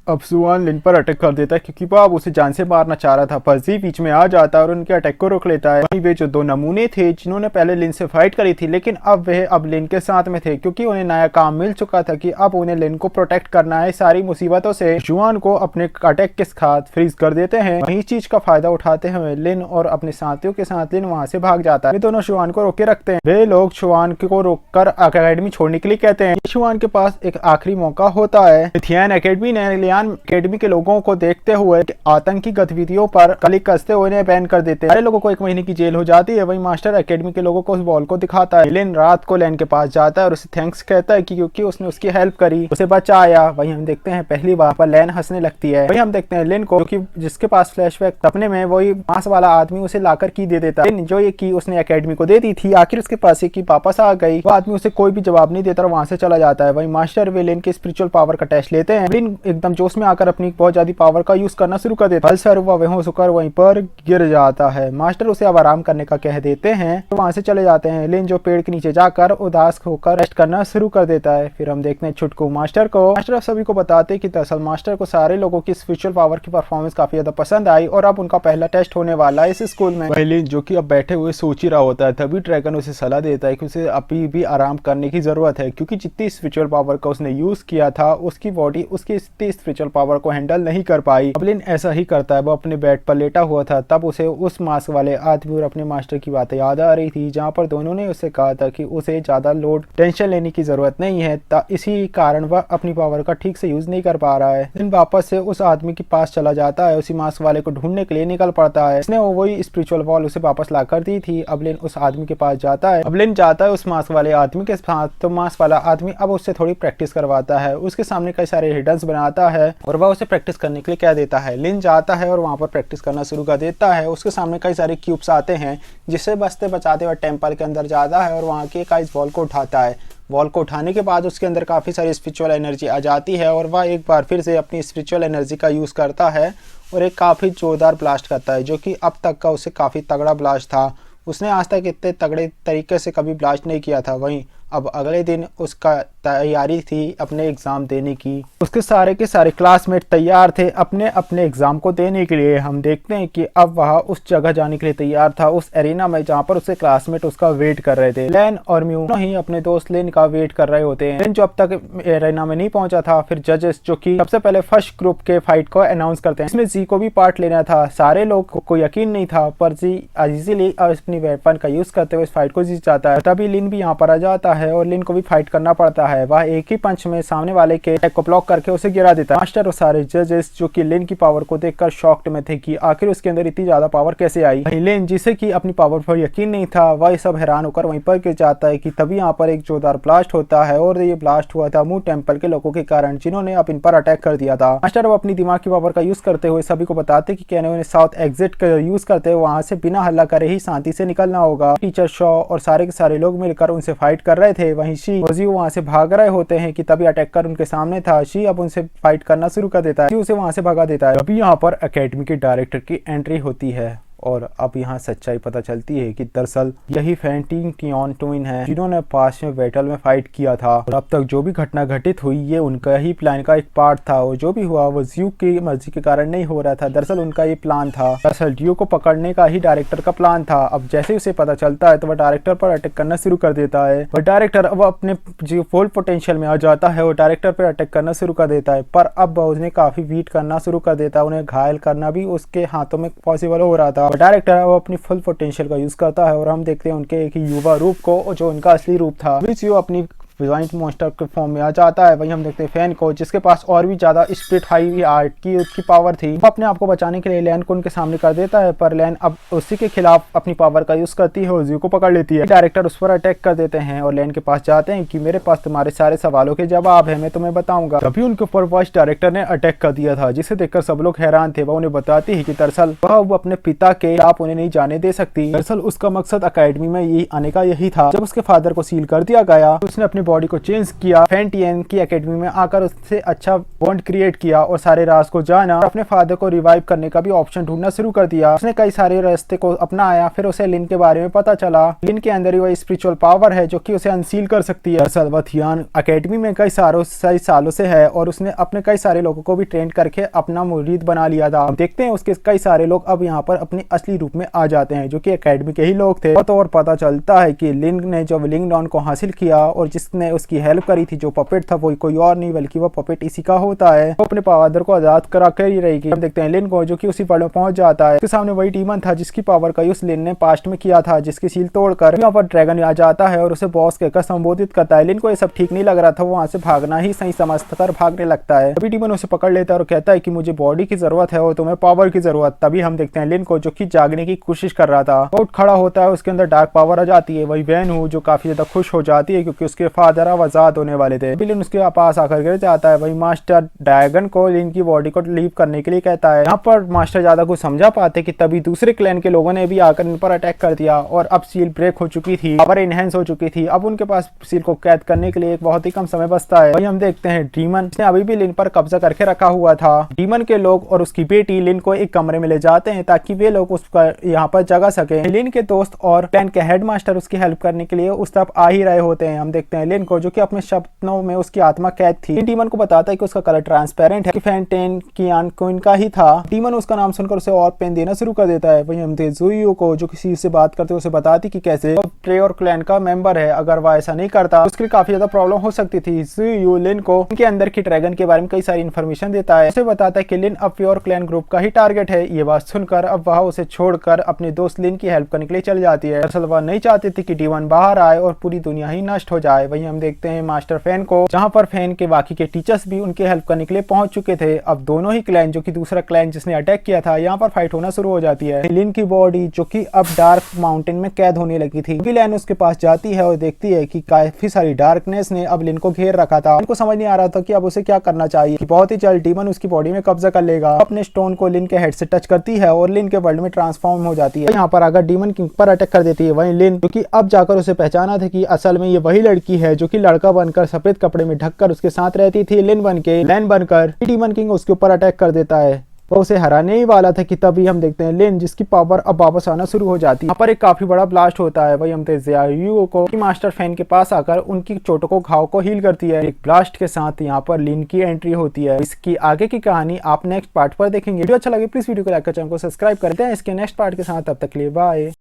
अब सुआन लिन पर अटैक कर देता है क्योंकि वो अब उसे जान से मारना चाह रहा था, पर जी बीच में आ जाता है और उनके अटैक को रोक लेता है। वहीं वे जो दो नमूने थे जिन्होंने पहले लिन से फाइट करी थी लेकिन अब वह अब लिन के साथ में थे क्योंकि उन्हें नया काम मिल चुका था कि अब उन्हें लिन को प्रोटेक्ट करना है सारी मुसीबतों से। जुआन को अपने अटैक के साथ फ्रीज कर देते हैं। वही चीज का फायदा उठाते हुए लिन और अपने साथियों के साथ लिन वहां से भाग जाता है। वे दोनों जुआन को रोके रखते हैं। वे लोग जुआन को रोककर अकेडमी छोड़ने के लिए कहते हैं। जुआन के पास एक आखिरी मौका होता है। थियान एकेडमी ने लियान एकेडमी के लोगों को देखते हुए आतंकी गतिविधियों पर कली कसते हुए उन्हें बैन कर देते हैं। सारे लोगों को 1 महीने की जेल हो जाती है। वहीं मास्टर एकेडमी के लोगों को उस बॉल को दिखाता है। लिन रात को लैन के पास जाता है और उसे थैंक्स कहता है कि क्योंकि उसने उसकी हेल्प करी, उसे बचाया। वहीं हम देखते हैं पहली बार पर लैन हंसने लगती है। वहीं हम देखते हैं लिन को जो कि जिसके पास फ्लैशबैक सपने में वही मांस वाला आदमी उसे लाकर की दे देता है। लिन जो ये की उसने एकेडमी को दे दी थी, आखिर उसके पास ये की वापस आ गई। वो आदमी उसे कोई भी जवाब नहीं देता और वहां से चला जाता है। वहीं मास्टर वे लिन के स्पिरिचुअल पावर का टेस्ट लेते हैं। लिन एकदम जोश में आकर अपनी बहुत ज्यादा पावर का यूज करना शुरू कर देता है। पल्सर वह बेहोश होकर वहीं पर गिर जाता है। मास्टर उसे अब आराम करने का कह देते हैं तो वहां से चले जाते हैं। लिन जो पेड़ के नीचे जाकर उदास होकर रेस्ट करना शुरू कर देता है। फिर हम देखते हैं छुटकू मास्टर को। मास्टर सभी को बताते हैं कि दरअसल मास्टर को सारे लोगों की स्पिरिचुअल पावर की परफॉर्मेंस काफी ज्यादा पसंद आई और अब उनका पहला टेस्ट होने वाला है इस स्कूल में। लिन जो कि अब बैठे हुए सोच ही रहा होता है, तभी ड्रैगन उसे सलाह देता है कि उसे अभी भी आराम करने की जरूरत है क्योंकि जितनी स्पिरिचुअल पावर का उसने यूज किया था उसकी बॉडी उसकी इतनी स्पिरिचुअल पावर को हैंडल नहीं कर पाई। अब लिन ऐसा ही करता है। वो अपने बेड पर लेटा हुआ था, तब उसे उस मास्क वाले आदमी और अपने मास्टर की बातें याद आ रही थी जहां पर दोनों ने उसे कहा था कि उसे ज्यादा लोड टेंशन लेने की जरूरत नहीं है, इसी कारण वह अपनी पावर का ठीक से यूज नहीं कर पा रहा है। लिन वापस से उस आदमी के पास चला जाता है, उसी मास्क वाले को ढूंढने के लिए निकल पड़ता है। इसने वही स्पिरिचुअल वॉल उसे वापस ला कर दी थी। अब लिन उस आदमी के पास जाता है। अब लिन जाता है उस मास्क वाले आदमी के साथ, तो मास्क वाला आदमी अब उससे थोड़ी प्रैक्टिस करवाता है। उसके सामने कई सारे हिडन्स बनाता है और वह उसे प्रैक्टिस करने के लिए कह देता है। लिन जाता है और वहां पर प्रैक्टिस करना शुरू कर देता है। उसके सामने कई सारे क्यूब्स आते हैं जिससे बचते बचाते हुए टेम्पल के अंदर जाता है और वहां के एक आइस बॉल को उठाता है। वॉल को उठाने के बाद उसके अंदर काफ़ी सारी स्पिरिचुअल एनर्जी आ जाती है और वह एक बार फिर से अपनी स्पिरिचुअल एनर्जी का यूज़ करता है और एक काफ़ी जोरदार ब्लास्ट करता है जो कि अब तक का उससे काफ़ी तगड़ा ब्लास्ट था। उसने आज तक इतने तगड़े तरीके से कभी ब्लास्ट नहीं किया था। वहीं अब अगले दिन उसका तैयारी थी अपने एग्ज़ाम देने की। उसके सारे के सारे क्लासमेट तैयार थे अपने अपने एग्ज़ाम को देने के लिए। हम देखते हैं कि अब वह उस जगह जाने के लिए तैयार था, उस एरिना में जहाँ पर उसके क्लासमेट उसका वेट कर रहे थे। लैन और म्यू ही अपने दोस्त लिन का वेट कर रहे होते हैं। लिन जो अब तक एरिना में नहीं पहुंचा था, फिर जजेस जो कि सबसे पहले फर्स्ट ग्रुप के फाइट को अनाउंस करते हैं। इसमें जी को भी पार्ट लेना था। सारे लोग को यकीन नहीं था पर जी इजीली अपनी वेपन का यूज करते हुए इस फाइट को जीत जाता है। तभी लिन भी यहाँ पर आ जाता है और लिन को भी फाइट करना पड़ता है। वह एक ही पंच में सामने वाले के अटैक को ब्लॉक करके उसे गिरा देता है। मास्टर और सारे जजेस जो कि लिन की पावर को देखकर शॉक्ड में थे कि आखिर उसके अंदर इतनी ज्यादा पावर कैसे आई। लिन जिसे कि अपनी पावर पर यकीन नहीं था, वह सब हैरान होकर वहीं पर गिर जाता है कि तभी यहाँ पर एक जोरदार ब्लास्ट होता है और ये ब्लास्ट हुआ था मून टेम्पल के लोगों के कारण जिन्होंने अब इन पर अटैक कर दिया था। मास्टर अब अपनी दिमाग की पावर का यूज करते हुए सभी को बताते कि कहने उन्हें साउथ एग्जिट का यूज करते हुए वहां से बिना हल्ला करे ही शांति से निकलना होगा। टीचर शॉ और सारे के सारे लोग मिलकर उनसे फाइट कर रहे थे। वहीं शी वहां से भाग रहे होते हैं कि तभी अटैकर उनके सामने था। शी अब उनसे फाइट करना शुरू कर देता है, उसे वहां से भगा देता है। अभी यहाँ पर एकेडमी के डायरेक्टर की एंट्री होती है। और अब यहाँ सच्चाई पता चलती है कि दरअसल यही फैंटिंग टियान ट्विन है जिन्होंने पास में बैटल में फाइट किया था और अब तक जो भी घटना घटित हुई ये उनका ही प्लान का एक पार्ट था और जो भी हुआ वो ड्यूक की मर्जी के कारण नहीं हो रहा था। दरअसल उनका ये प्लान था, दरअसल ड्यूक को पकड़ने का ही डायरेक्टर का प्लान था। अब जैसे उसे पता चलता है तो वह डायरेक्टर पर अटैक करना शुरू कर देता है और डायरेक्टर अब अपने जो फुल पोटेंशियल में आ जाता है वो डायरेक्टर पर अटैक करना शुरू कर देता है, पर अब उसने काफी बीट करना शुरू कर देता है। उन्हें घायल करना भी उसके हाथों में पॉसिबल हो रहा था। डायरेक्टर वो अपनी फुल पोटेंशियल का यूज करता है और हम देखते हैं उनके एक युवा रूप को जो उनका असली रूप था, विच वो अपनी जाइंट मॉन्स्टर के फॉर्म में आ जाता है। वहीं हम देखते हैं फैन को जिसके पास और भी ज्यादा स्पिरिट हाई आर्ट की उसकी पावर थी, वो अपने आप को बचाने के लिए लैन को उनके सामने कर देता है, पर लैन अब उसी के खिलाफ अपनी पावर का यूज करती है और ज़्यू को पकड़ लेती है। डायरेक्टर उस पर अटैक कर देते हैं और लैन के पास जाते हैं कि मेरे पास तुम्हारे सारे सवालों के जवाब है, मैं तुम्हें बताऊंगा। तभी उनके ऊपर वॉइस डायरेक्टर ने अटैक कर दिया था, जिसे देखकर सब लोग हैरान थे। वह उन्हें बताती है कि दरअसल वह अपने पिता के आप उन्हें नहीं जाने दे सकती। दरअसल उसका मकसद अकेडमी में यही आने का यही था। जब उसके फादर को सील कर दिया गया तो उसने अपनी बॉडी को चेंज किया, फैंटियन की एकेडमी में आकर उससे अच्छा बॉन्ड क्रिएट किया और सारे राज को जाना और अपने फादर को रिवाइव करने का भी ऑप्शन ढूंढना शुरू कर दिया। उसने कई सारे रास्ते को अपनाया, फिर उसे लिन के बारे में पता चला। लिन के अंदर ही वह स्पिरिचुअल पावर है जो कि उसे अनसील कर सकती है। दरअसल वह थियान एकेडमी में कई सालों से है और उसने अपने कई सारे लोगों को भी ट्रेन करके अपना मुरीद बना लिया था। देखते हैं उसके कई सारे लोग अब यहाँ पर अपने असली रूप में आ जाते हैं जो कि एकेडमी के ही लोग थे। और पता चलता है कि लिन ने जो विलिंग डॉन को हासिल किया और जिसने उसकी हेल्प करी थी, जो पपेट था वो कोई और नहीं बल्कि वो पपेट इसी का होता है। वो अपने फादर को आजाद करा कर ही रहेगी। हम देखते हैं लिन को जो कि उसी वर्ल्ड में पहुंच जाता है। उसके सामने वही डीमन था जिसकी पावर का यूज लिन ने पास्ट में किया था, जिसकी सील तोड़कर यहाँ पर ड्रैगन आ जाता है और उसे बॉस कहकर संबोधित करता है। लिन को ये सब ठीक नहीं लग रहा था, वो वहां से भागना ही सही समझकर भागने लगता है। तभी डीमन उसे पकड़ लेता है और कहता है कि मुझे बॉडी की जरूरत है और तुम्हें पावर की जरूरत। तभी हम देखते हैं लिन को जो कि जागने की कोशिश कर रहा था, वो खड़ा होता है, उसके अंदर डार्क पावर आ जाती है। वही वैन हूँ जो काफी ज्यादा खुश हो जाती है क्योंकि उसके फादर अब आजाद होने वाले थे। लिन उसके पास आकर गिर जाता है। वही मास्टर ड्रैगन को लिन की बॉडी को लीव करने के लिए कहता है। यहाँ पर मास्टर ज्यादा कुछ समझा पाते कि तभी दूसरे क्लैन के लोगों ने भी आकर इन पर अटैक कर दिया और अब सील ब्रेक हो चुकी थी, पावर इनहेंस हो चुकी थी। अब उनके पास सील को कैद करने के लिए एक बहुत ही कम समय बचता है। वही हम देखते हैं डीमन ने अभी भी लिन पर कब्जा करके रखा हुआ था। डीमन के लोग और उसकी बेटी लिन को एक कमरे में ले जाते हैं ताकि वे लोग उसका यहाँ पर जगा सके। लिन के दोस्त और क्लैन के हेड मास्टर उसकी हेल्प करने के लिए उस तरफ आ ही रहे होते हैं। हम देखते हैं लिन को जो कि अपने सपनों में उसकी आत्मा कैद थी। डीमन को बताता है कि उसका कलर ट्रांसपेरेंट है, कि फैंटेन टियान ट्विन का ही था। डीमन उसका नाम सुनकर उसे और पेन देना शुरू कर देता है। वहीं हम ज़्यू को जो किसी से बात करते उसे बताती कि कैसे प्रे और क्लैन का मेंबर है, अगर वह ऐसा नहीं करता उसके लिए काफी ज्यादा प्रॉब्लम हो सकती थी। ज़्यू लिन को उनके अंदर की ड्रैगन के बारे में कई सारी इन्फॉर्मेशन देता है। उसे बताता है कि लिन अब प्योर क्लैन ग्रुप का ही टारगेट है। ये बात सुनकर अब वह उसे छोड़कर अपने दोस्त लिन की हेल्प करने के लिए चल जाती है। दरअसल वह नहीं चाहती थी कि डीमन बाहर आए और पूरी दुनिया ही नष्ट हो जाए। वहीं हम देखते हैं मास्टर फैन को, जहाँ पर फैन के बाकी के टीचर्स भी उनके हेल्प करने के लिए पहुंच चुके थे। अब दोनों ही क्लैन जो कि दूसरा क्लैन जिसने अटैक किया था यहाँ पर फाइट होना शुरू हो जाती है। लिन की बॉडी जो कि अब डार्क माउंटेन में कैद होने लगी थी। लैन उसके पास जाती है और देखती है कि काफी सारी डार्कनेस ने अब लिन को घेर रखा था। उनको समझ नहीं आ रहा था कि अब उसे क्या करना चाहिए, कि बहुत ही जल्द डीमन उसकी बॉडी में कब्जा कर लेगा। अपने स्टोन को लिन के हेड से टच करती है और लिन के वर्ल्ड में ट्रांसफॉर्म हो जाती है। यहाँ पर अगर डीमन किंग पर अटैक कर देती है। वहीं लिन जो कि अब जाकर उसे पहचाना था कि असल में ये वही लड़की है जो कि लड़का बनकर सफेद कपड़े में ढककर उसके साथ रहती थी। लिन बनकर डीमन किंग उसके ऊपर अटैक कर देता है। वो उसे हराने ही वाला था कि तभी हम देखते हैं लिन जिसकी पावर अब वापस आना शुरू हो जाती है। यहाँ पर एक काफी बड़ा ब्लास्ट होता है। वही हम ज़्यू को मास्टर फैन के पास आकर उनकी चोटों को घाव को हील करती है। एक ब्लास्ट के साथ यहाँ पर लिन की एंट्री होती है। इसकी आगे की कहानी आप नेक्स्ट पार्ट पर देखेंगे। वीडियो अच्छा लगे प्लीज वीडियो को लाइक कर चैनल को सब्सक्राइब करते हैं इसके नेक्स्ट पार्ट के साथ। तब तक के लिए बाय।